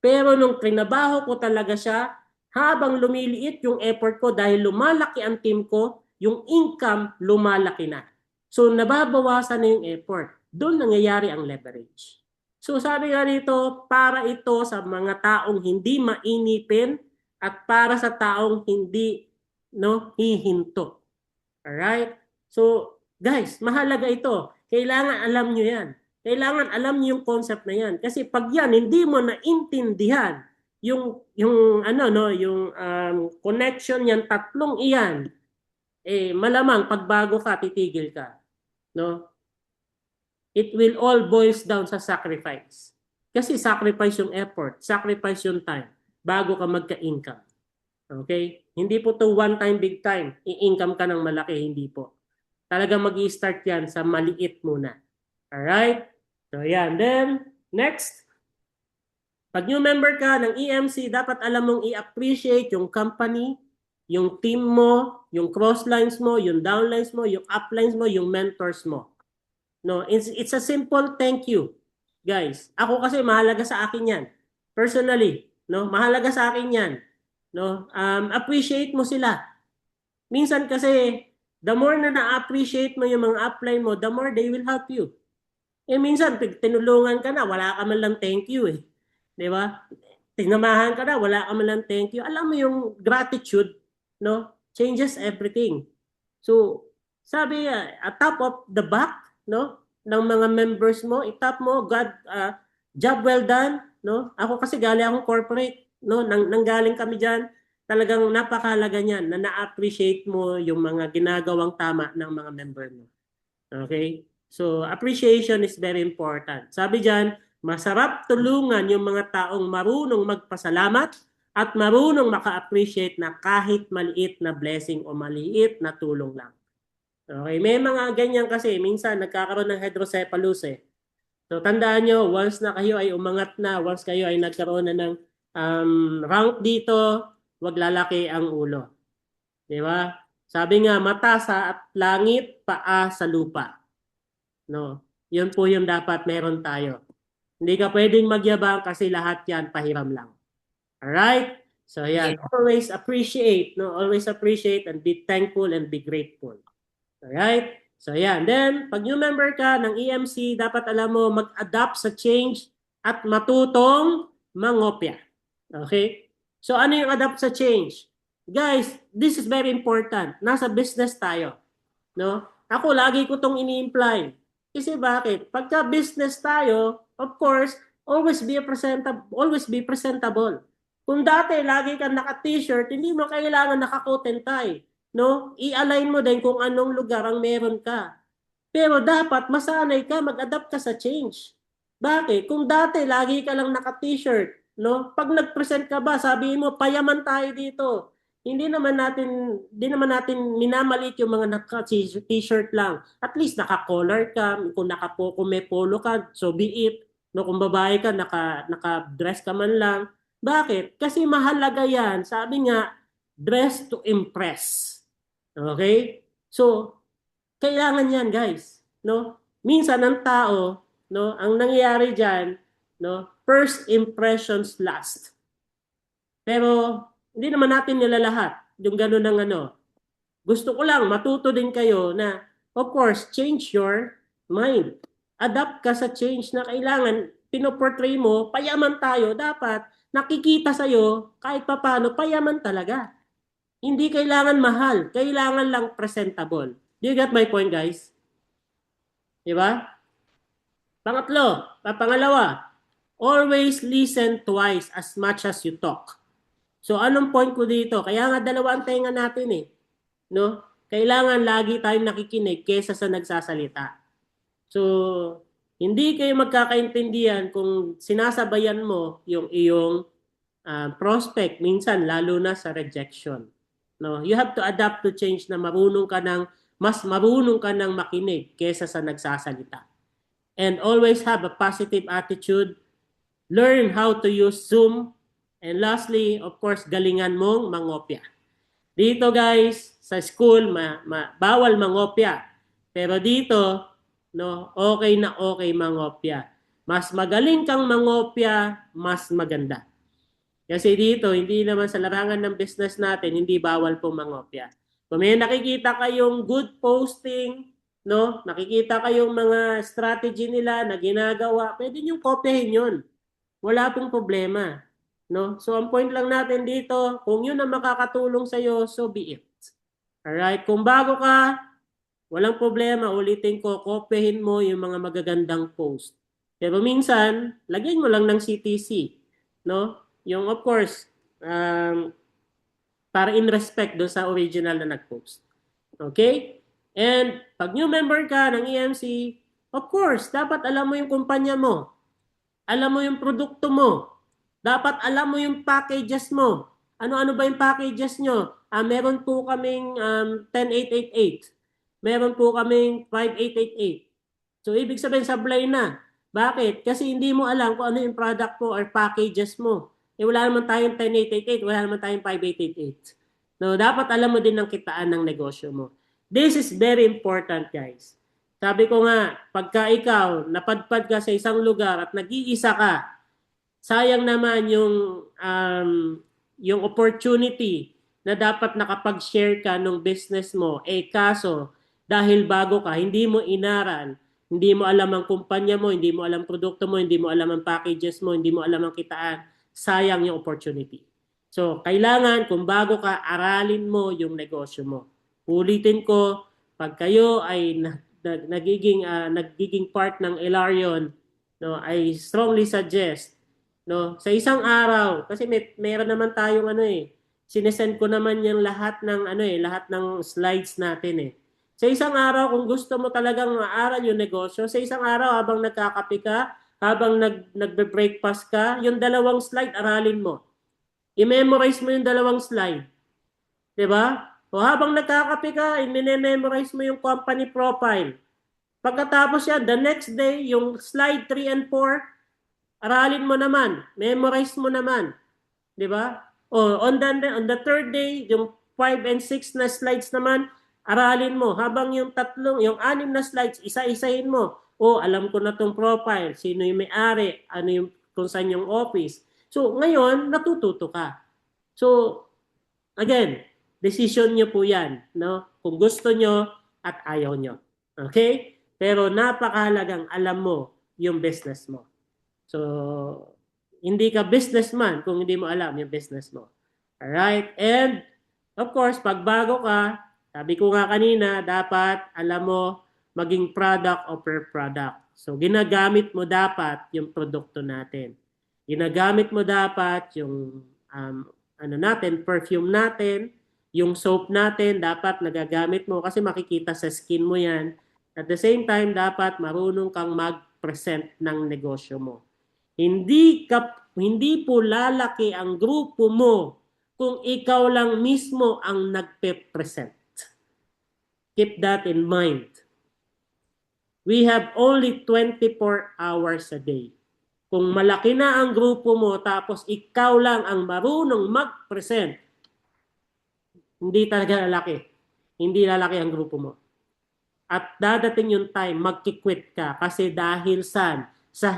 Pero nung trinabaho ko talaga siya, habang lumiliit yung effort ko dahil lumalaki ang team ko, yung income lumalaki na. So nababawasan na yung effort. Doon nangyayari ang leverage. So sabi nga dito, para ito sa mga taong hindi mainipin, at para sa taong hindi hihinto. Alright? So, guys, mahalaga ito. Kailangan alam nyo yan. Kailangan alam nyo yung concept na yan. Kasi pag yan, hindi mo naintindihan yung connection yan, tatlong iyan, malamang pagbago ka, titigil ka. No? It will all boils down sa sacrifice. Kasi sacrifice yung effort, sacrifice yung time bago ka magka-income. Okay? Hindi po to one time, big time. I-income ka ng malaki, hindi po. Talagang mag-i-start yan sa maliit muna. Alright? So yan. Then, next. Pag new member ka ng EMC, dapat alam mong i-appreciate yung company, yung team mo, yung crosslines mo, yung downlines mo, yung uplines mo, yung mentors mo. No, it's a simple thank you. Guys, ako kasi mahalaga sa akin yan. Personally, no, mahalaga sa akin 'yan. No? Appreciate mo sila. Minsan kasi the more na na-appreciate mo yung mga upline mo, the more they will help you. Minsan tinulungan ka na, wala ka man lang thank you 'Di ba? Tinamahan ka na, wala ka man lang thank you. Alam mo yung gratitude, no? Changes everything. So, sabi at top of the back, no, ng mga members mo, itap mo, God, job well done. No? Ako kasi galing akong corporate, no? Nanggaling kami diyan. Talagang napakahalaga niyan na na-appreciate mo yung mga ginagawang tama ng mga member mo. Okay? So, appreciation is very important. Sabi diyan, masarap tulungan yung mga taong marunong magpasalamat at marunong maka-appreciate na kahit maliit na blessing o maliit na tulong lang. Okay, may mga ganyan kasi minsan nagkakaroon ng hydrocephalus So tandaan nyo, once na kayo ay umangat na, once kayo ay nagkaroon na ng rank dito, wag lalaki ang ulo. Di ba? Sabi nga, mata sa langit, paa sa lupa. No? Yun po yung dapat meron tayo. Hindi ka pwedeng magyabang kasi lahat yan pahiram lang. Alright? So yan, always appreciate, no? Always appreciate and be thankful and be grateful. Alright? So yan. Then, pag new member ka ng EMC, dapat alam mo mag-adapt sa change at matutong mangopya. Okay? So ano yung adapt sa change? Guys, this is very important. Nasa business tayo. No? Ako, lagi ko tong ini-imply. Kasi bakit? Pagka business tayo, of course, always be presentable. Kung dati, lagi kang naka-t-shirt, hindi mo kailangan naka-coat and tie. No? I-align mo din kung anong lugar ang meron ka. Pero dapat masanay ka, mag-adapt ka sa change. Bakit? Kung dati lagi ka lang naka-t-shirt, no? Pag nag-present ka ba, sabihin mo payaman tayo dito. Hindi naman natin minamaliit yung mga naka-t-shirt lang. At least naka-collar ka, kung may polo ka, so be it. No, kung babae ka, naka-dress ka man lang. Bakit? Kasi mahalaga yan. Sabi nga, dress to impress. Okay? So, kailangan yan, guys. No? Minsan ang tao, no, ang nangyayari diyan, no, first impressions last. Pero hindi naman natin nilalahat yung gano'n ng Gusto ko lang matuto din kayo na, of course, change your mind. Adapt ka sa change na kailangan, pinoportray mo, payaman tayo, dapat nakikita sa'yo, kahit papano, payaman talaga. Hindi kailangan mahal, kailangan lang presentable. Do you get my point, guys? Di ba? Pangalawa, always listen twice as much as you talk. So anong point ko dito? Kaya nga dalawa ang tenga natin eh. No? Kailangan lagi tayong nakikinig kaysa sa nagsasalita. So hindi kayo magkakaintindihan kung sinasabayan mo yung iyong prospect minsan lalo na sa rejection. No, you have to adapt to change na mas marunong ka ng makinig kaysa sa nagsasalita. And always have a positive attitude. Learn how to use Zoom. And lastly, of course, galingan mong mangopya. Dito guys, sa school, bawal mangopya. Pero dito, no, okay na okay mangopya. Mas magaling kang mangopya, mas maganda. Kasi dito, hindi naman sa larangan ng business natin, hindi bawal po mangopya. Kung may nakikita kayong good posting, no, nakikita kayong mga strategy nila na ginagawa, pwede niyong kopyahin yun. Wala pong problema. No? So ang point lang natin dito, kung yun ang makakatulong sa'yo, so be it. Alright? Kung bago ka, walang problema, ulitin ko, kopyahin mo yung mga magagandang post. Pero minsan, lagyan mo lang ng CTC. No? Yung of course, para in respect do sa original na nag-post. Okay? And pag new member ka ng EMC, of course, dapat alam mo yung kumpanya mo. Alam mo yung produkto mo. Dapat alam mo yung packages mo. Ano-ano ba yung packages nyo? Meron po kaming 10888. Meron po kaming 5888. So, ibig sabihin, sablay na. Bakit? Kasi hindi mo alam kung ano yung product mo or packages mo. Wala naman tayong 10888, wala naman tayong 5888. No, dapat alam mo din ang kitaan ng negosyo mo. This is very important, guys. Sabi ko nga, pagka ikaw napadpad ka sa isang lugar at nag-iisa ka, sayang naman yung opportunity na dapat nakapag-share ka ng business mo. Kaso, dahil bago ka, hindi mo inaral, hindi mo alam ang kumpanya mo, hindi mo alam produkto mo, hindi mo alam ang packages mo, hindi mo alam ang kitaan, sayang yung opportunity. So, kailangan kung bago ka, aralin mo yung negosyo mo. Ulitin ko, pag kayo ay nagiging part ng Ilarion, no, I strongly suggest, no, sa isang araw, kasi meron naman tayong sinesend ko naman yung lahat ng slides natin eh. Sa isang araw, kung gusto mo talagang maaral yung negosyo, sa isang araw habang nagkakape ka, habang nagbe-breakfast ka, yung 2 slide, aralin mo. I-memorize mo yung 2 slide. Diba? O habang nagkakape ka, i-memorize mo yung company profile. Pagkatapos yan, the next day, yung slide 3 and 4, aralin mo naman. Memorize mo naman. Diba? O on the third day, yung 5 and 6 na slides naman, aralin mo. Habang yung 6 na slides, isa-isahin mo. O, alam ko na tong profile. Sino yung may-ari? Ano yung, kung saan yung office? So, ngayon, natututo ka. So, again, decision nyo po yan. No? Kung gusto nyo at ayaw nyo. Okay? Pero napakahalagang alam mo yung business mo. So, hindi ka businessman kung hindi mo alam yung business mo. Alright? And, of course, pag bago ka, sabi ko nga kanina, dapat alam mo maging product o per product. So, ginagamit mo dapat yung produkto natin. Ginagamit mo dapat yung perfume natin, yung soap natin, dapat nagagamit mo kasi makikita sa skin mo yan. At the same time, dapat marunong kang mag-present ng negosyo mo. Hindi po lalaki ang grupo mo kung ikaw lang mismo ang nagpe-present. Keep that in mind. We have only 24 hours a day. Kung malaki na ang grupo mo tapos ikaw lang ang marunong mag-present, hindi talaga lalaki. Hindi lalaki ang grupo mo. At dadating yung time, magkikwit ka kasi dahil sa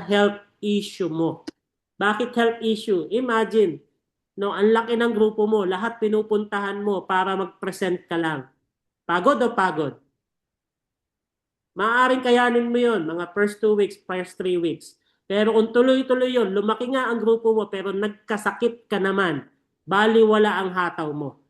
health issue mo. Bakit health issue? Imagine, no, ang laki ng grupo mo, lahat pinupuntahan mo para mag-present ka lang. Pagod o pagod? Maaaring kayanin mo yun, mga first 2 weeks, first 3 weeks. Pero kung tuloy-tuloy yun, lumaki nga ang grupo mo pero nagkasakit ka naman, baliwala ang hataw mo.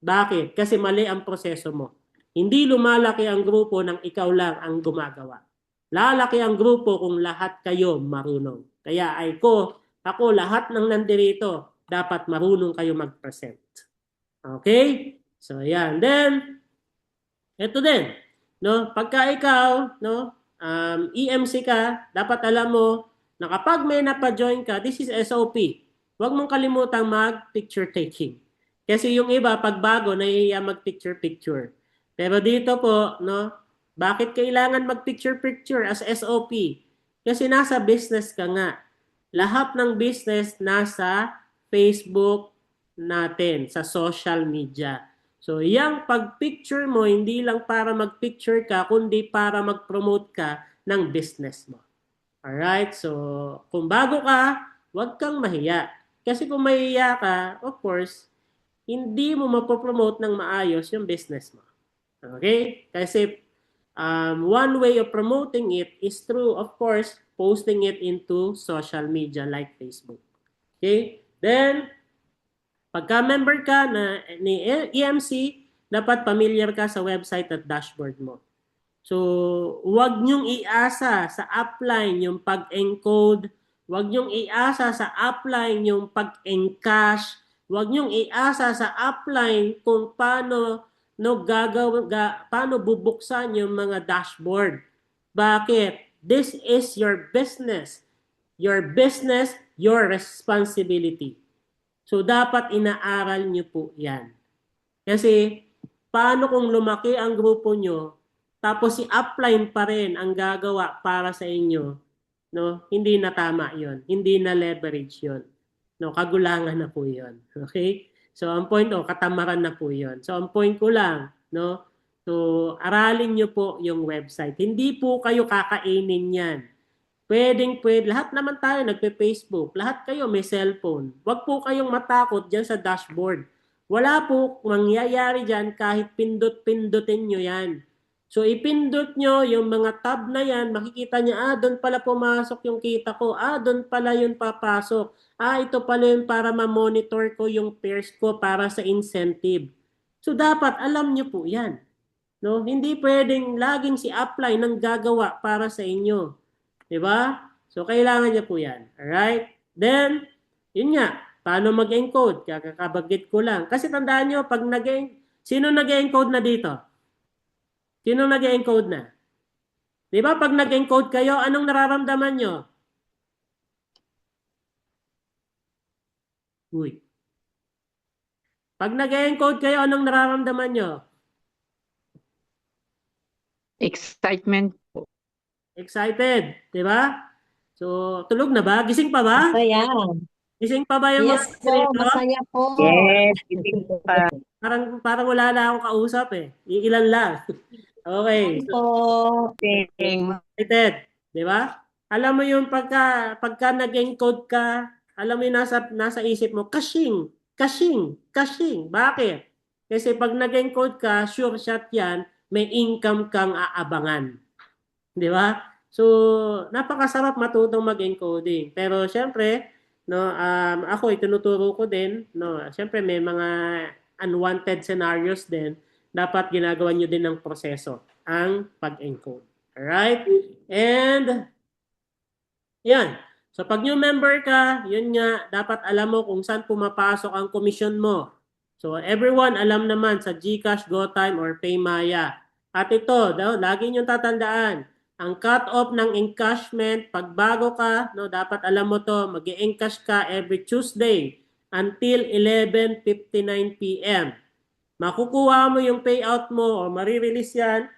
Bakit? Kasi mali ang proseso mo. Hindi lumalaki ang grupo nang ikaw lang ang gumagawa. Lalaki ang grupo kung lahat kayo marunong. Kaya ako lahat ng nandirito, dapat marunong kayo mag-present. Okay? So, yan. Then, ito din. No? Pagka ikaw, no, EMC ka, dapat alam mo na kapag may napa-join ka, this is SOP. Huwag mong kalimutang mag-picture taking. Kasi yung iba, pag bago, nahihiya mag-picture-picture. Pero dito po, no, bakit kailangan mag-picture-picture as SOP? Kasi nasa business ka nga. Lahat ng business nasa Facebook natin, sa social media. So, yung pag-picture mo, hindi lang para mag-picture ka, kundi para mag-promote ka ng business mo. Alright? So, kung bago ka, huwag kang mahiya. Kasi kung mahiya ka, of course, hindi mo mapopromote ng maayos yung business mo. Okay? Kasi one way of promoting it is through, of course, posting it into social media like Facebook. Okay? Then, pagka member ka ni EMC, dapat familiar ka sa website at dashboard mo. So, huwag niyong iasa sa upline yung pag-encode, huwag niyong iasa sa upline yung pag-encash, huwag niyong iasa sa upline kung paano paano bubuksan yung mga dashboard. Bakit? This is your business. Your business, your responsibility. So, dapat inaaral nyo po yan. Kasi, paano kung lumaki ang grupo nyo, tapos si upline pa rin ang gagawa para sa inyo, no? Hindi na tama yon, hindi na leverage yon. No, kagulangan na po yon. Okay? So, ang point, katamaran na po yon. So, ang point ko lang, no? So, aralin nyo po yung website. Hindi po kayo kakainin yan. Pwede. Lahat naman tayo nagpe-Facebook. Lahat kayo may cellphone. Huwag po kayong matakot dyan sa dashboard. Wala po mangyayari dyan kahit pindot-pindutin nyo yan. So, ipindot nyo yung mga tab na yan. Makikita nyo, doon pala pumasok yung kita ko. Doon pala yun papasok. Ito pala yun para ma-monitor ko yung pairs ko para sa incentive. So, dapat alam nyo po yan. No? Hindi pwedeng laging si upline ang gagawa para sa inyo. Diba? So, kailangan niya po yan. Alright? Then, yun nga. Paano mag-encode? Kakabagit ko lang. Kasi tandaan nyo, pag sino nag-encode na dito? Sino nag-encode na? Diba? Pag nag-encode kayo, anong nararamdaman nyo? Uy. Pag nag-encode kayo, anong nararamdaman nyo? Excitement. Excited, di ba? So, tulog na ba? Gising pa ba? Masaya. Gising pa ba yung Yes mga po, dito? masaya po. Yes, gising pa. Parang wala na akong kausap eh. Iilan lang. Okay. So, excited, di ba? Alam mo yung pagka nag-encode ka, alam mo yung nasa isip mo, kashing. Bakit? Kasi pag nag-encode ka, sure shot yan, may income kang aabangan. Di ba? So, napakasarap matutong mag-encoding. Pero syempre, no, ako itinuturo ko din, no, syempre may mga unwanted scenarios din, dapat ginagawa nyo din ng proseso ang pag-encode. Alright? And, yan. So, pag new member ka, yun nga, dapat alam mo kung saan pumapasok ang komisyon mo. So, everyone alam naman sa GCash, GoTime, or PayMaya. At ito, lagi nyo tatandaan, ang cut-off ng encashment, pag bago ka, no, dapat alam mo to, mag-e-encash ka every Tuesday until 11:59 p.m. Makukuha mo yung payout mo o marirelease yan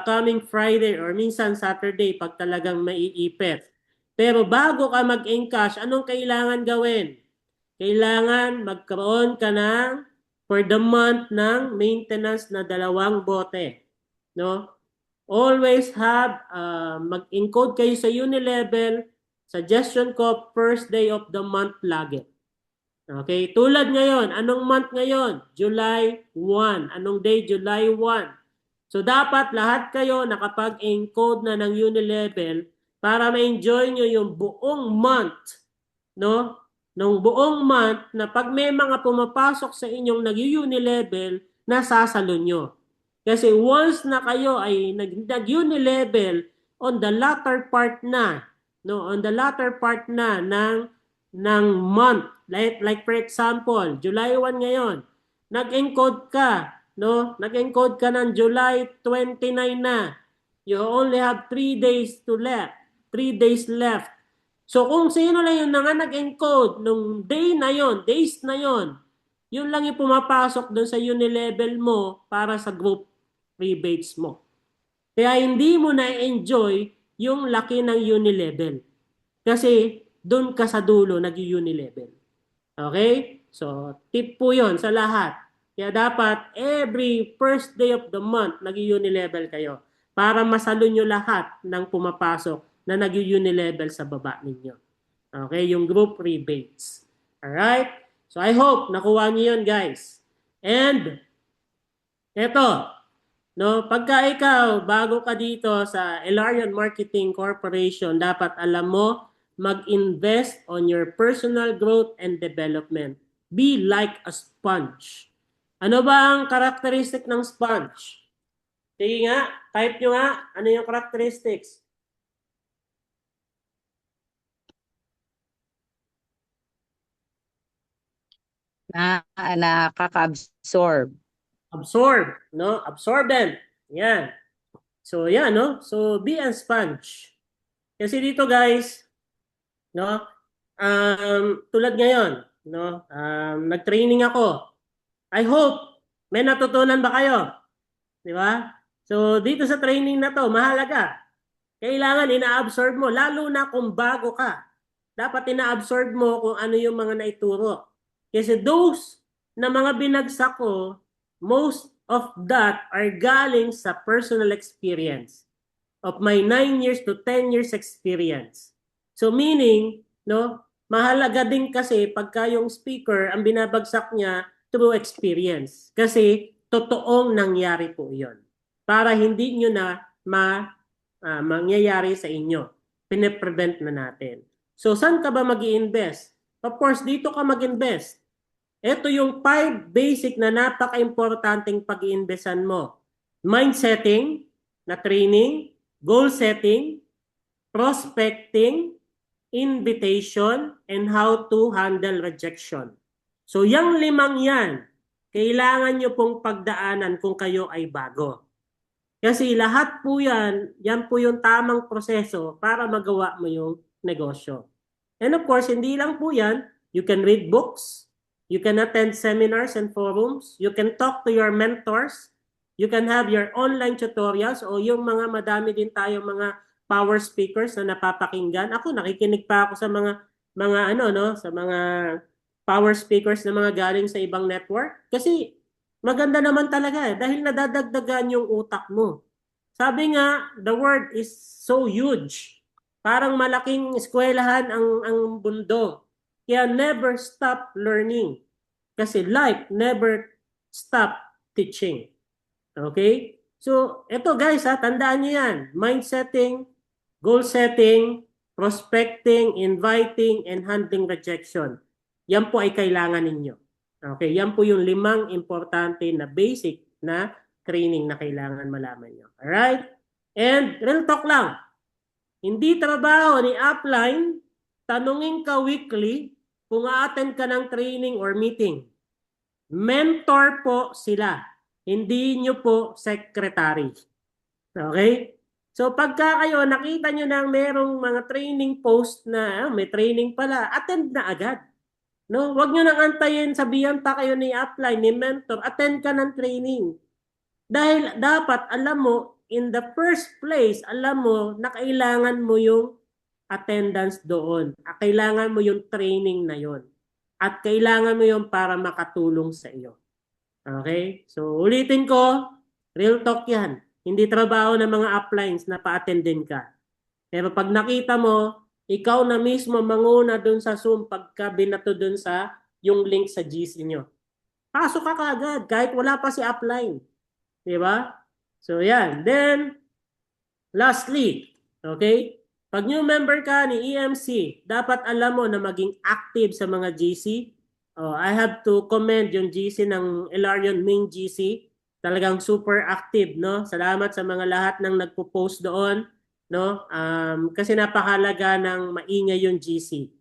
coming Friday or minsan Saturday pag talagang maiipit. Pero bago ka mag-encash, anong kailangan gawin? Kailangan magkaroon ka ng for the month ng maintenance na 2 bote. No? Always have, mag-encode kayo sa Unilevel. Suggestion ko, first day of the month lagi. Okay, tulad ngayon, anong month ngayon? July 1. Anong day? July 1. So dapat lahat kayo nakapag-encode na ng Unilevel para ma-enjoy nyo yung buong month, no? Nung buong month na pag may mga pumapasok sa inyong nag-Unilevel, nasasalo nyo. Kasi once na kayo ay nag-Unilevel on the latter part na, no? On the latter part na ng month, like for example, July 1 ngayon, nag-encode ka, no? Nag-encode ka ng July 29 na. You only have 3 days to left. 3 days left. So kung sino lang yung nag-encode nung day na yon, days na yon, yun lang yung pumapasok doon sa Unilevel mo para sa group rebates mo. Kaya hindi mo na-enjoy yung laki ng Unilevel. Kasi doon ka sa dulo nag-Unilevel. Okay? So, tip po yon sa lahat. Kaya dapat every first day of the month nag-Unilevel kayo para masalo nyo lahat ng pumapasok na nag-Unilevel sa baba ninyo. Okay? Yung group rebates. Alright? So, I hope nakuha nyo yun, guys. And, eto, no, pagka ikaw, bago ka dito sa Elarian Marketing Corporation, dapat alam mo, mag-invest on your personal growth and development. Be like a sponge. Ano ba ang characteristic ng sponge? Sige nga, type nyo nga, ano yung characteristics? Nakaka-absorb. Absorb, no? Absorbent. Yan. So, yan, no? So, be a sponge. Kasi dito, guys, no? Tulad ngayon, no? Nag-training ako. I hope may natutunan ba kayo? Di ba? So, dito sa training na to, mahalaga. Kailangan ina-absorb mo, lalo na kung bago ka. Dapat ina-absorb mo kung ano yung mga naituro. Kasi those na mga binagsak ko, most of that are galing sa personal experience of my 9 years to 10 years experience. So meaning, no, mahalaga din kasi pagka yung speaker, ang binabagsak niya through experience. Kasi totoong nangyari po yon. Para hindi nyo na mangyayari sa inyo. Pine-prevent na natin. So saan ka ba mag-i-invest? Of course, dito ka mag-invest. Ito yung 5 basic na napaka-importanting pag-i-investan mo. Mind setting na training, goal setting, prospecting, invitation, and how to handle rejection. So yung 5 yan, kailangan nyo pong pagdaanan kung kayo ay bago. Kasi lahat po yan po yung tamang proseso para magawa mo yung negosyo. And of course, hindi lang po yan, you can read books, you can attend seminars and forums, you can talk to your mentors, you can have your online tutorials o yung mga madami din tayong mga power speakers na napapakinggan. Ako nakikinig pa ako sa mga sa mga power speakers na mga galing sa ibang network kasi maganda naman talaga dahil nadadagdagan yung utak mo. Sabi nga, the world is so huge. Parang malaking eskwelahan ang mundo. Kaya never stop learning. Kasi life never stop teaching. Okay? So, eto guys, tandaan nyo yan. Mind setting, goal setting, prospecting, inviting, and handling rejection. Yan po ay kailangan ninyo. Okay, yan po yung 5 importante na basic na training na kailangan malaman nyo. Alright? And real talk lang. Hindi trabaho ni upline, tanungin ka weekly kung a-attend ka ng training or meeting. Mentor po sila. Hindi nyo po secretary. Okay? So pagka kayo nakita nyo na merong mga training post na may training pala, attend na agad. No, wag niyo nang antayin, sabihan pa kayo ni upline, ni mentor, attend ka ng training. Dahil dapat alam mo, in the first place, alam mo na kailangan mo yung attendance doon. Kailangan mo yung training na yon. At kailangan mo yung para makatulong sa iyo. Okay? So, ulitin ko, real talk yan. Hindi trabaho ng mga uplines na pa-attendin ka. Pero pag nakita mo, ikaw na mismo manguna dun sa Zoom pagka binato dun sa yung link sa GC nyo. Pasok ka kaagad kahit wala pa si upline. Di ba? So yan. Then, lastly, okay? Pag new member ka ni EMC, dapat alam mo na maging active sa mga GC. Oh, I have to commend yung GC ng Ilarion Main GC. Talagang super active, no? Salamat sa mga lahat ng nagpo-post doon, no? Kasi napakalaga ng maingay yung GC.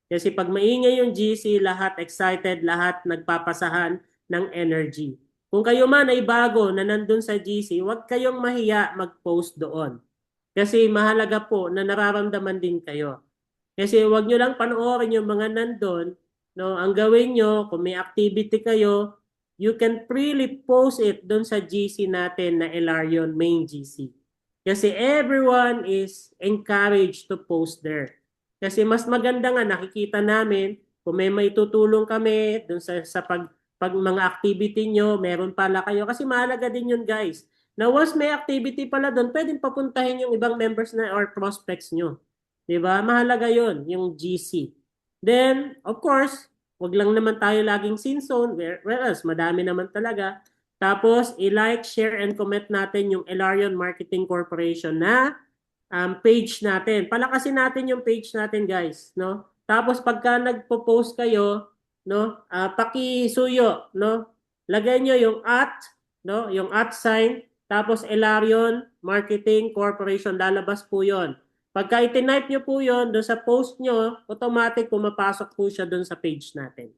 Kasi pag maingay yung GC, lahat excited, lahat nagpapasahan ng energy. Kung kayo man ay bago na nandun sa GC, huwag kayong mahiya mag-post doon. Kasi mahalaga po na nararamdaman din kayo. Kasi huwag nyo lang panoorin yung mga nandun. No? Ang gawin nyo, kung may activity kayo, you can freely post it doon sa GC natin na Ilarion Main GC. Kasi everyone is encouraged to post there. Kasi mas maganda nga nakikita namin kung may maitutulong kami doon sa pag mga activity nyo, meron pala kayo. Kasi mahalaga din yun guys. Na once may activity pala doon, pwedeng papuntahin yung ibang members na or prospects nyo. Diba? Mahalaga yon yung GC. Then, of course, wag lang naman tayo laging sin zone, whereas madami naman talaga. Tapos, i-like, share, and comment natin yung Ilarion Marketing Corporation na page natin. Palakasin natin yung page natin, guys. No? Tapos, pagka nagpo-post kayo, no, pakisuyo, no? Lagay nyo yung @ no, yung @ sign, tapos Ilarion Marketing Corporation, lalabas po yon. Pagka itinype nyo po yon doon sa post nyo, automatic pumapasok po siya doon sa page natin.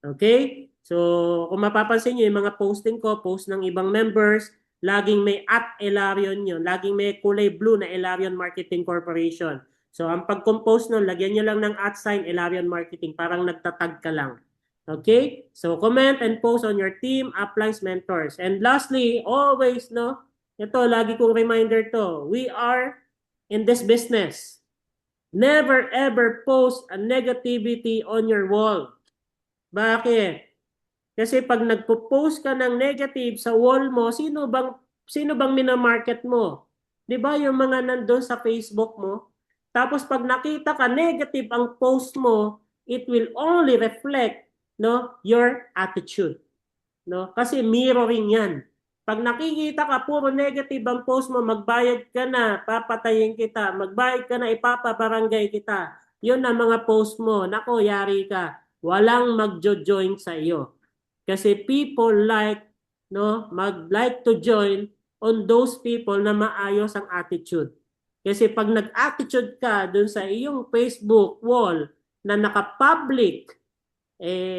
Okay? So, kung mapapansin nyo, yung mga posting ko, post ng ibang members, laging may @Ilarion yun. Laging may kulay blue na Ilarion Marketing Corporation. So, ang pag-compose nun, lagyan nyo lang ng @ sign Ilarion Marketing. Parang nagtatag ka lang. Okay? So, comment and post on your team, uplines, mentors. And lastly, always, no? Ito, lagi kong reminder to. We are in this business. Never ever post a negativity on your wall. Bakit? Kasi pag nagpo-post ka ng negative sa wall mo, sino bang minamarket mo? 'Di ba yung mga nandoon sa Facebook mo? Tapos pag nakita ka negative ang post mo, it will only reflect no your attitude. No? Kasi mirroring 'yan. Pag nakikita ka puro negative ang post mo, magbayad ka na, papatayin kita, magbayad ka na, ipapabarangay kita. 'Yun ang mga post mo. Nako, yari ka. Walang magjo-join sa iyo. Kasi people like like to join on those people na maayos ang attitude. Kasi pag nag-attitude ka dun sa iyong Facebook wall na naka-public,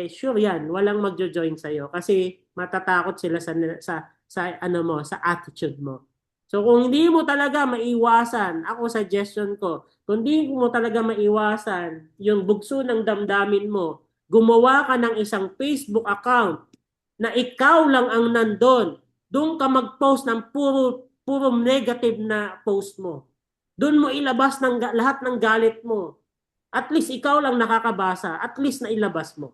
sure yan, walang magjo-join sa iyo kasi matatakot sila sa attitude mo. So kung hindi mo talaga maiwasan, ako suggestion ko, kung hindi mo talaga maiwasan yung bugso ng damdamin mo, gumawa ka ng isang Facebook account na ikaw lang ang nandun. Doon ka mag-post ng puro negative na post mo. Doon mo ilabas lahat ng galit mo. At least ikaw lang nakakabasa. At least na ilabas mo.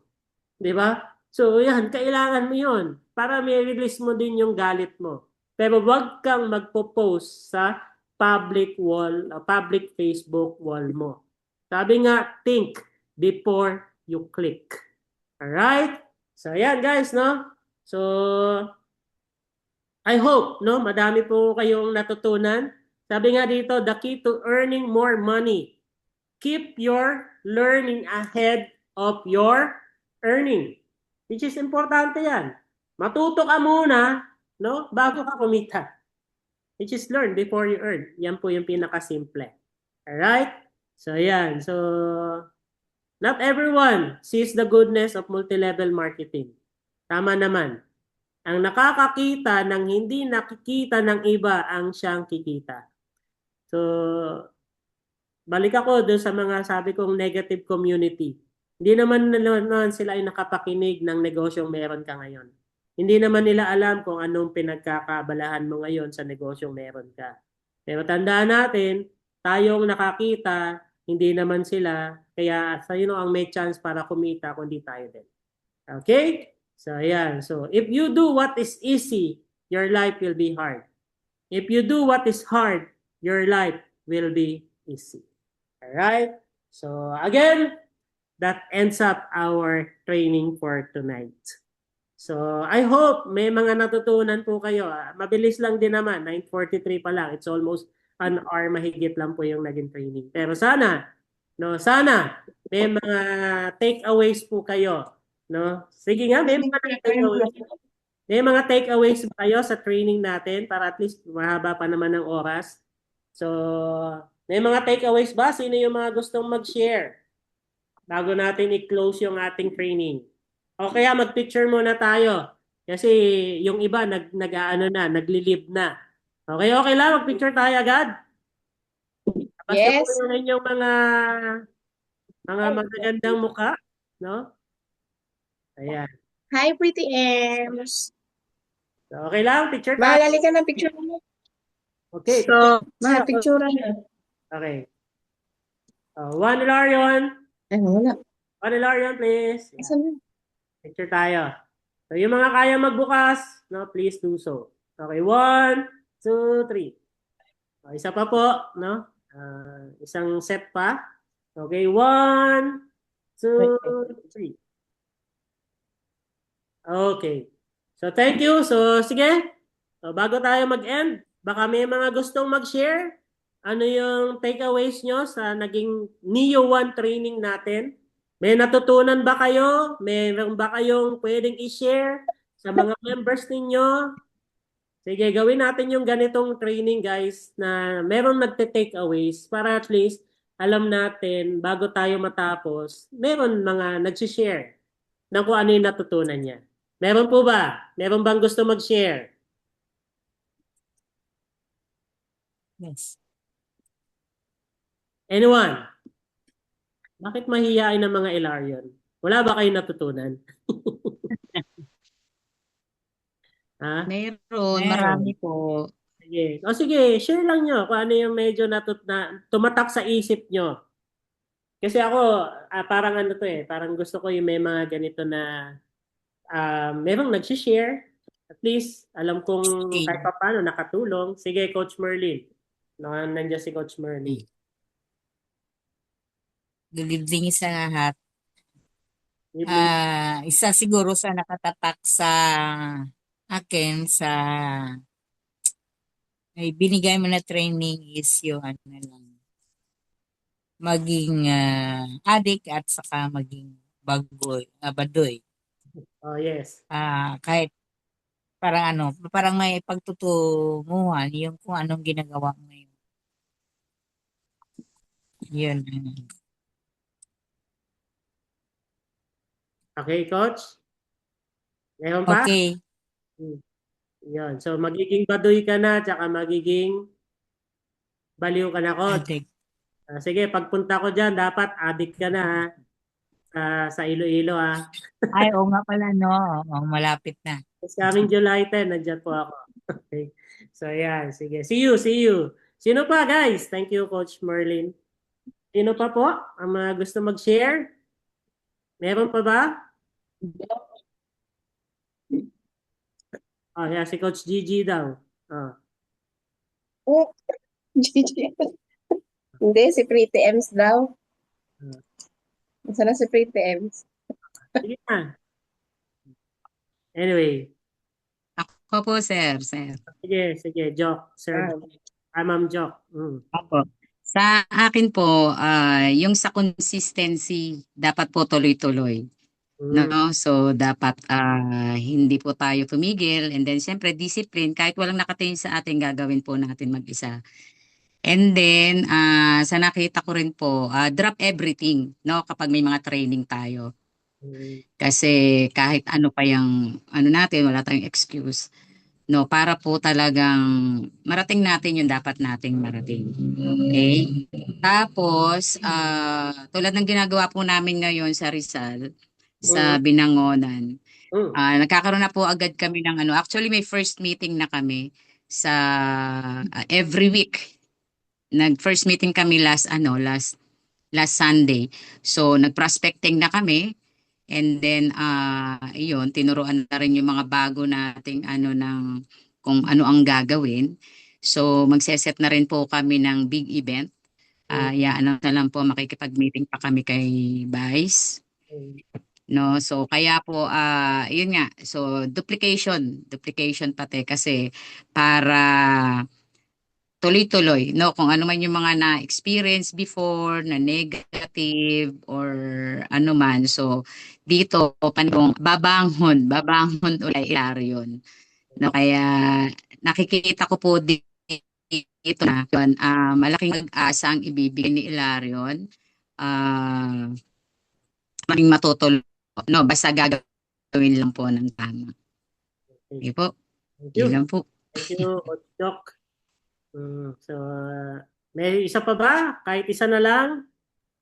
Di ba? So yan, kailangan mo yun. Para may release mo din yung galit mo. Pero wag kang magpo-post sa public wall, public Facebook wall mo. Sabi nga, think before you click. Alright? So, ayan guys, no? So, I hope, no? Madami po kayong natutunan. Sabi nga dito, the key to earning more money. Keep your learning ahead of your earning. Which is importante yan. Matuto ka muna, no? Bago ka kumita. Which is learn before you earn. Yan po yung pinakasimple. Alright? So, ayan. So, not everyone sees the goodness of multi-level marketing. Tama naman. Ang nakakakita ng hindi nakikita ng iba ang siyang kikita. So, balik ako doon sa mga sabi kong negative community. Hindi naman sila ay nakapakinig ng negosyong meron ka ngayon. Hindi naman nila alam kung anong pinagkakabalahan mo ngayon sa negosyong meron ka. Pero tandaan natin, tayong nakakita, hindi naman sila, kaya sino ang may chance para kumita kundi tayo din. Okay? So, ayan. So, if you do what is easy, your life will be hard. If you do what is hard, your life will be easy. Alright? So, again, that ends up our training for tonight. So, I hope may mga natutunan po kayo. Mabilis lang din naman, 9:43 pa lang. It's almost an hour mahigit lang po yung naging training. Pero sana, no, sana may mga takeaways po kayo, no? Sige nga, may mga takeaways. May mga takeaways ba kayo sa training natin para at least mahaba pa naman ng oras? So, may mga takeaways ba? Sino yung mga gustong mag-share bago natin i-close yung ating training? O kaya mag-picture muna tayo. Kasi yung iba nagli-live na. Okay, okay lang, mag-picture tayo agad. Basta Yes. po yung inyong mga magagandang mukha, no? Ayan. Hi, Pretty Ems. So, okay lang, picture tayo. Mahalali ka ng picture mo. Okay. So, picture na. Okay. One Ilarion. Ay, wala. One Ilarion, please. Yeah. Asan na? Picture tayo. So, yung mga kaya magbukas, no, please do so. Okay, 1, 2, 3. Isa pa po, no? Isang set pa. Okay, 1, 2, 3. Okay. So, thank you. So, sige. So, bago tayo mag-end, baka may mga gustong mag-share. Ano yung takeaways nyo sa naging Neo 1 training natin? May natutunan ba kayo? Meron ba kayong pwedeng i-share sa mga members ninyo? Sige, gawin natin yung ganitong training, guys, na meron nagte-takeaways para at least alam natin bago tayo matapos, meron mga nag-share na kung ano yung natutunan niya. Meron po ba? Meron bang gusto mag-share? Yes. Anyone? Bakit mahihain ang mga Ilarion? Wala ba kayong natutunan? Ha? Meron, marami po. Sige. O sige, share lang nyo kung ano yung medyo tumatak sa isip nyo. Kasi ako, parang ano to parang gusto ko yung may mga ganito na merong nag-share. At least, alam kong kahit pa paano nakatulong. Sige, Coach Merlin. Nandiyan si Coach Merlin. Good evening sa lahat. Isa siguro sa nakatatak sa akin sa ay binigay mo na training is yung ano lang maging addict at saka maging baduy. Oh, yes. Kahit parang may pagtutunguhan yung kung anong ginagawa mo ngayon. Yun. Okay, Coach? Meron pa? Okay. Yan. So, magiging baduy ka na, tsaka magiging baliw ka na, Coach. Addict. Sige, pagpunta ko dyan, dapat addict ka na, ha? Sa Iloilo, ha? Ay, oo nga pala, no? Malapit na. This coming July 10, nandyan po ako. Okay. So, yan. Sige. See you. Sino pa, guys? Thank you, Coach Merlin. Sino pa po ang mga gusto mag-share? Meron pa ba? Yeah, si Coach Gigi daw. Oh, Gigi. Hindi, si Pretty Ems daw. Saan na si Pretty Ems? Sige na. Anyway. Ako po, sir. Sige. Joke, sir. Ma'am Joke. Ako. Sa akin po, yung sa consistency, dapat po tuloy-tuloy. No? So, dapat hindi po tayo tumigil. And then, siyempre, discipline. Kahit walang nakatingin sa atin, gagawin po natin mag-isa. And then, sa nakita ko rin po, drop everything, no? Kapag may mga training tayo. Kasi kahit ano pa yung natin, wala tayong excuse. No, para po talagang marating natin yung dapat nating marating. Okay? Tapos, tulad ng ginagawa po namin ngayon sa Rizal, sa Binangonan, nagkakaroon na po agad kami ng actually may first meeting na kami sa every week. First meeting kami last Sunday. So, nag-prospecting na kami. And then, yun, tinuruan na rin yung mga bago nating kung ano ang gagawin. So, magseset na rin po kami ng big event ano na lang po, makikipag-meeting pa kami kay Vice. No, so kaya po yun nga. So duplication pati kasi para tuloy-tuloy, no? Kung ano man yung mga na-experience before, na negative or ano man. So dito panigong babangon ulit Ilarion. No, kaya nakikita ko po dito na yun, malaking pag-asa ang ibibigay ni Ilarion. Maging matutuloy. No, basta gagawin lang po ng tama. Okay po. Thank you. Yun lang po. Thank you, Coach Doc. So, may isa pa ba? Kahit isa na lang?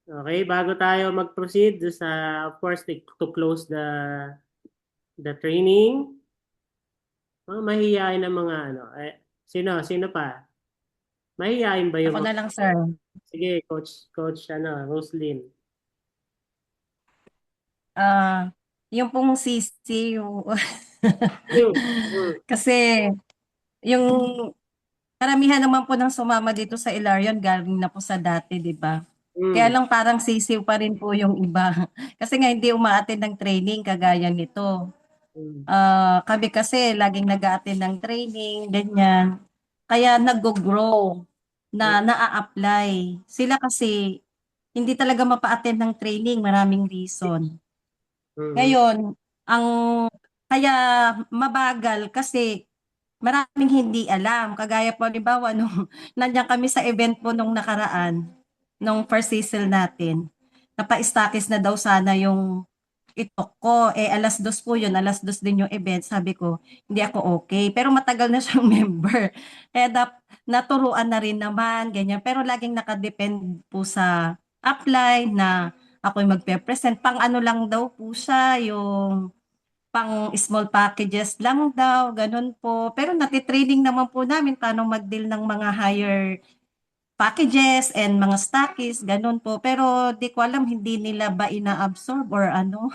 Okay, bago tayo mag-proceed sa, of course, to close the training. Mahihiyain ng mga ano. Sino pa? Mahihiyain ba yung... Ako na lang, sir. Sige, Coach Roslyn. Yung pong sisi, kasi yung karamihan naman po ng sumama dito sa Ilarion galing na po sa dati, di ba? Kaya lang parang sisiw pa rin po yung iba. Kasi nga hindi umaattend ng training kagaya nito. Kami kasi laging nag-a-attend ng training, ganyan. Kaya nag-grow na naa-apply. Sila kasi hindi talaga mapa-attend ng training, maraming reason. Ngayon, kaya mabagal kasi maraming hindi alam. Kagaya po, halimbawa, nung nandiyan kami sa event po nung nakaraan, nung first season natin, napa-stackis na daw sana yung itok ko. Alas 2 po yun, alas 2 din yung event. Sabi ko, hindi ako okay. Pero matagal na siyang member. Naturuan na rin naman, ganyan. Pero laging nakadepend po sa upline na ako'y magpe-present. Pang ano lang daw po siya, yung pang small packages lang daw, ganun po. Pero natitraining naman po namin paano mag-deal ng mga higher packages and mga stockies, ganun po. Pero di ko alam, hindi nila ba ina-absorb or ano.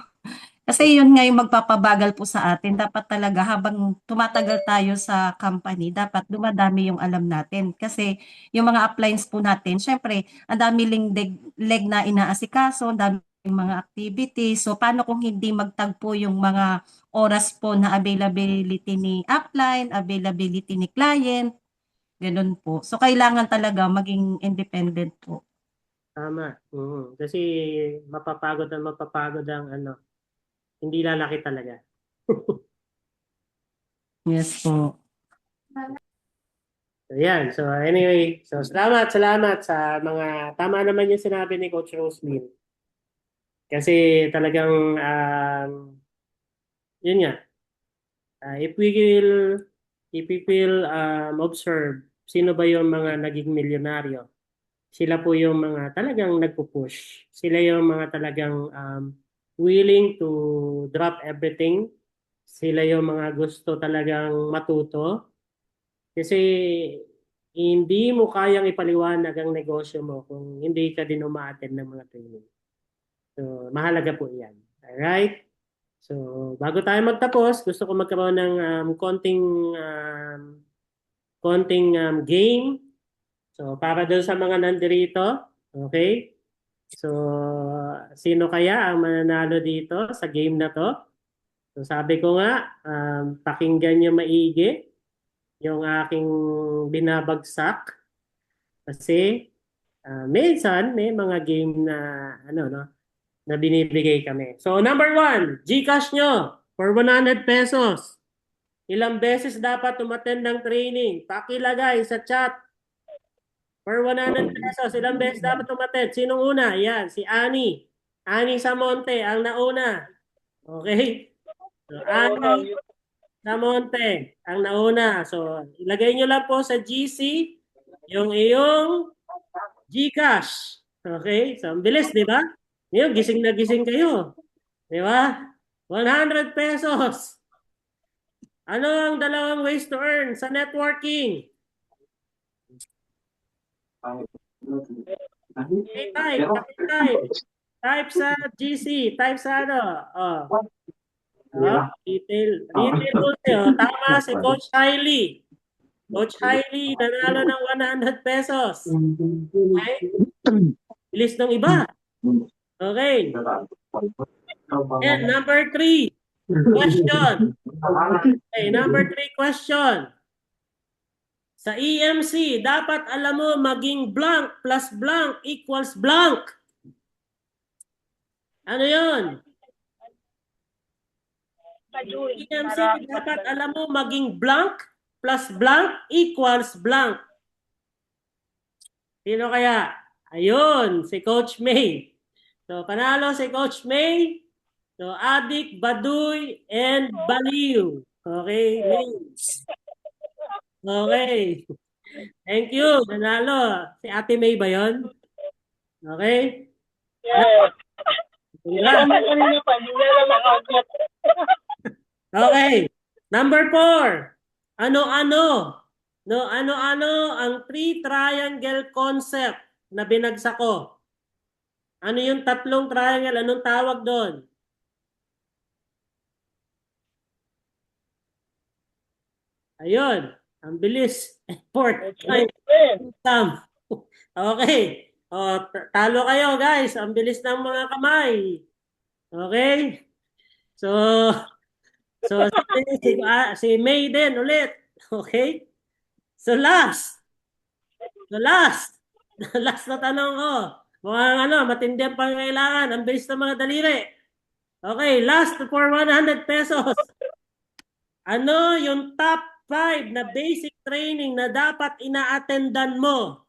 Kasi yun nga yung magpapabagal po sa atin. Dapat talaga habang tumatagal tayo sa company, dapat dumadami yung alam natin. Kasi yung mga uplines po natin, syempre, ang dami leg na inaasikaso, ang dami mga activities. So, paano kung hindi magtagpo yung mga oras po na availability ni upline, availability ni client, ganun po. So, kailangan talaga maging independent po. Tama. Kasi mapapagod ang ano. Hindi lalaki talaga. Yes po. So, yan. So, anyway. So, salamat sa mga... Tama naman yung sinabi ni Coach Roslyn. Kasi talagang... yun nga. If we will observe sino ba yung mga naging milyonaryo, sila po yung mga talagang nagpo-push. Sila yung mga talagang willing to drop everything. Sila yung mga gusto talagang matuto. Kasi hindi mo kayang ipaliwanag ang negosyo mo kung hindi ka din umaattend ng mga training. So, mahalaga po yan. Alright? So, bago tayo magtapos, gusto ko magkaroon ng konting game. So, para doon sa mga nandirito, okay? So, sino kaya ang mananalo dito sa game na to? So, sabi ko nga, pakinggan nyo maigi yung aking binabagsak. Kasi, minsan, may mga game na, na binibigay kami. So, number 1, GCash nyo for 100 pesos. Ilang beses dapat umattend ng training? Pakilagay sa chat. For 100 pesos, ilang beses dapat umattend? Sinong una? Yan, si Ani. Ani Samonte, ang nauna. Okay? So, Ani Samonte, ang nauna. So, ilagay nyo lang po sa GC yung iyong GCash. Okay? So, ang bilis, di ba? Ngayon, gising na gising kayo. Di ba? 100 pesos. Ano ang dalawang ways to earn sa networking? Type sa GC, type sa ano. Retail. Retail. Tama si Coach Hailey. Coach Hailey, nanalo ng 100 pesos. Okay? Bilis ng iba. Okay. And number 3, question. Okay, number 3 question. Sa EMC, dapat alam mo maging blank plus blank equals blank. Ano yun? EMC, dapat alam mo maging blank plus blank equals blank. Sino kaya? Ayun, si Coach May. So, panalo si Coach May. So, Adik, Baduy, and Baliw. Okay, May. Okay. Thank you. Nanalo. Si Ate May ba yun? Okay? Okay. Number 4. Ano-ano? No, ano-ano ang 3 triangle concept na binagsak ko? Ano yung 3 triangle? Anong tawag doon? Ayun. Ang bilis. Effort. Time. Okay. O, talo kayo, guys. Ang bilis ng mga kamay. Okay? So, si May din ulit. Okay? So, last na tanong ko. Mukhang matindi ang pangailangan. Ang bilis ng mga daliri. Okay, last for 100 pesos. Ano yung top 5 na basic training na dapat ina-attendan mo?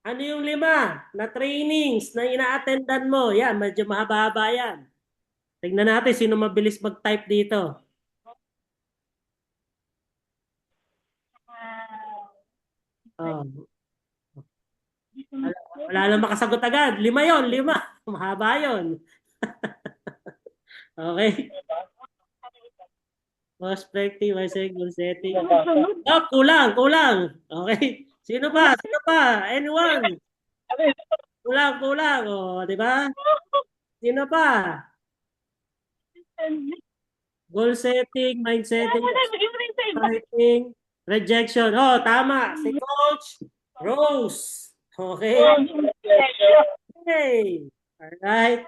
Ano yung 5 na trainings na ina-attendan mo? Yan, medyo mahaba-haba yan. Tignan natin sino mabilis mag-type dito. Oh. Wala lang makasagot agad. 5 yon, 5. Mahaba yon. Okay. Perspective, goal setting. Oh, kulang. Okay. Sino pa? Anyone? Kulang. Oh, di ba? Sino pa? Goal setting, mind setting, setting, rejection. Oh, tama. Si Coach Rose. Okay. Okay. Alright.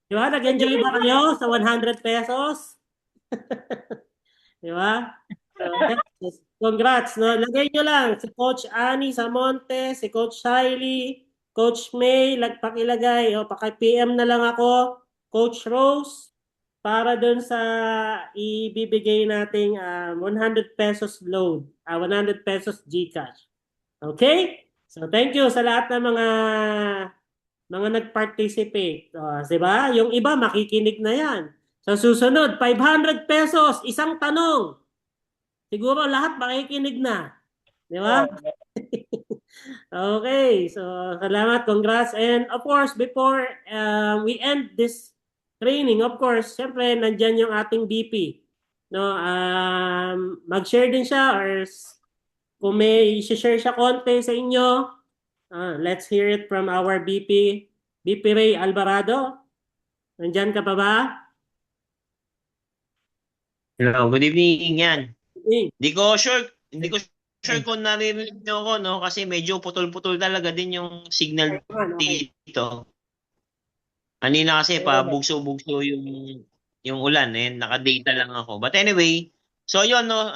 Di ba? Nag-enjoy ba kayo sa 100 pesos? Di ba? So, congrats. No? Lagay nyo lang si Coach Annie Samonte, si Coach Hailey, Coach May, pakilagay. O, paki-PM na lang ako, Coach Rose, para dun sa ibibigay nating 100 pesos load, 100 pesos GCash. Okay? So, thank you sa lahat ng mga nag-participate. Diba? Yung iba, makikinig na yan. Sa susunod, 500 pesos, isang tanong. Siguro lahat makikinig na. Di ba? Okay. So, salamat, congrats. And of course, before we end this training, of course, syempre, nandyan yung ating BP. No, mag-share din siya or kung may share siya konti sa inyo, let's hear it from our BP Ray Alvarado. Nandyan ka pa ba? Hello, good evening yan. Hindi ko sure kung naririnig niyo ako, no? Kasi medyo putol-putol talaga din yung signal dito. Kanina kasi bugso-bugso yung ulan, naka-data lang ako. But anyway, so yun, no,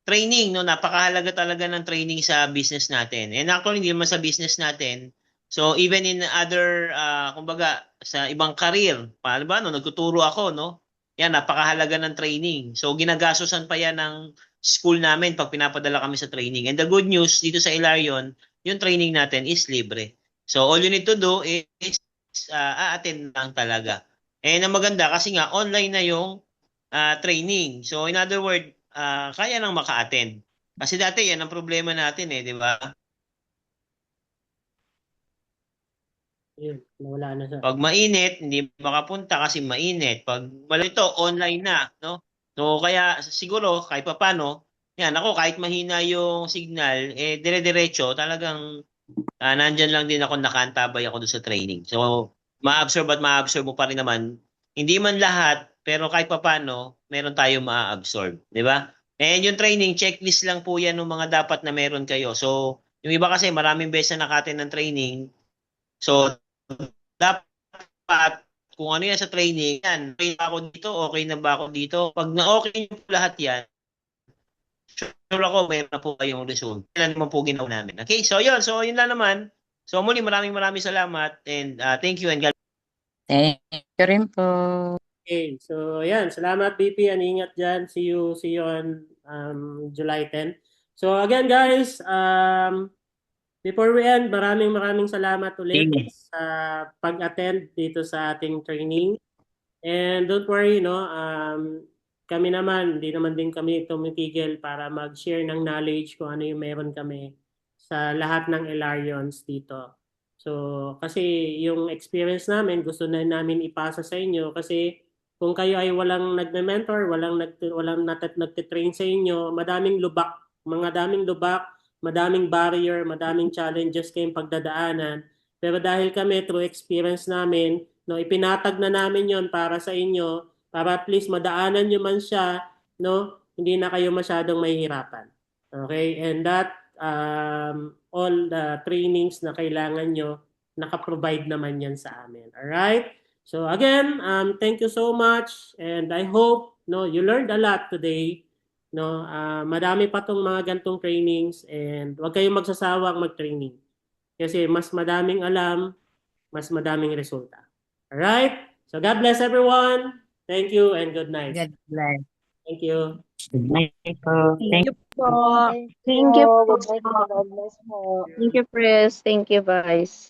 training, no, napakahalaga talaga ng training sa business natin. And actually, hindi naman sa business natin. So even in other, kumbaga, sa ibang career, paano ba, no, nagtuturo ako, no? Yan, napakahalaga ng training. So, ginagastosan pa yan ng school namin pag pinapadala kami sa training. And the good news dito sa Hilarion, yung training natin is libre. So, all you need to do is attend lang talaga. And ang maganda, kasi nga, online na yung training. So, in other words, kaya nang maka-attend. Kasi dati, yan ang problema natin di ba? Nawala na siya. Pag mainit, hindi makapunta kasi mainit. Pag malito, online na, no? So, kaya siguro, kahit pa paano, yan, ako, kahit mahina yung signal, dire-diretso, talagang nandyan lang din ako, nakaantabay ako doon sa training. So, ma-absorb mo pa rin naman. Hindi man lahat, pero kahit pa paano, meron tayong ma-absorb. Di ba? And yung training, checklist lang po yan ng mga dapat na meron kayo. So, yung iba kasi maraming beses na nakatin ng training. So, dapat kung ano yan sa training, yan, okay na ako dito, okay na ba ako dito? Pag na-okay nyo po lahat yan, sure ako, mayroon na po kayong result. Yan naman po ginawa namin. Okay, so yun lang naman. So muli, maraming salamat and thank you and God. Thank you rin po. Okay, so yan. Salamat, BP. Ingat dyan. See you on July 10. So again, guys, before we end, maraming salamat ulit sa pag-attend dito sa ating training. And don't worry, no, kami naman, hindi naman din kami tumitigil para mag-share ng knowledge kung ano yung meron kami sa lahat ng Ilarions dito. So, kasi yung experience namin, gusto na namin ipasa sa inyo kasi kung kayo ay walang nagme-mentor, walang nagte-train sa inyo, madaming lubak, madaming barrier, madaming challenges kayong pagdadaanan. Pero dahil kami, through experience namin, no, ipinatag na namin yon para sa inyo, para at least madaanan nyo man siya, no, hindi na kayo masyadong mahihirapan. Okay? And that, all the trainings na kailangan nyo, naka-provide naman yan sa amin. Alright? So again, thank you so much and I hope you learned a lot today. Madami pa tong mga gantong trainings and huwag kayong magsasawang mag-training. Kasi mas madaming alam, mas madaming resulta. Alright? So God bless everyone. Thank you and good night. God bless. Thank you. Good night po. Thank you po. Thank you po. God bless po. Thank you, Pres. Thank you, Vice.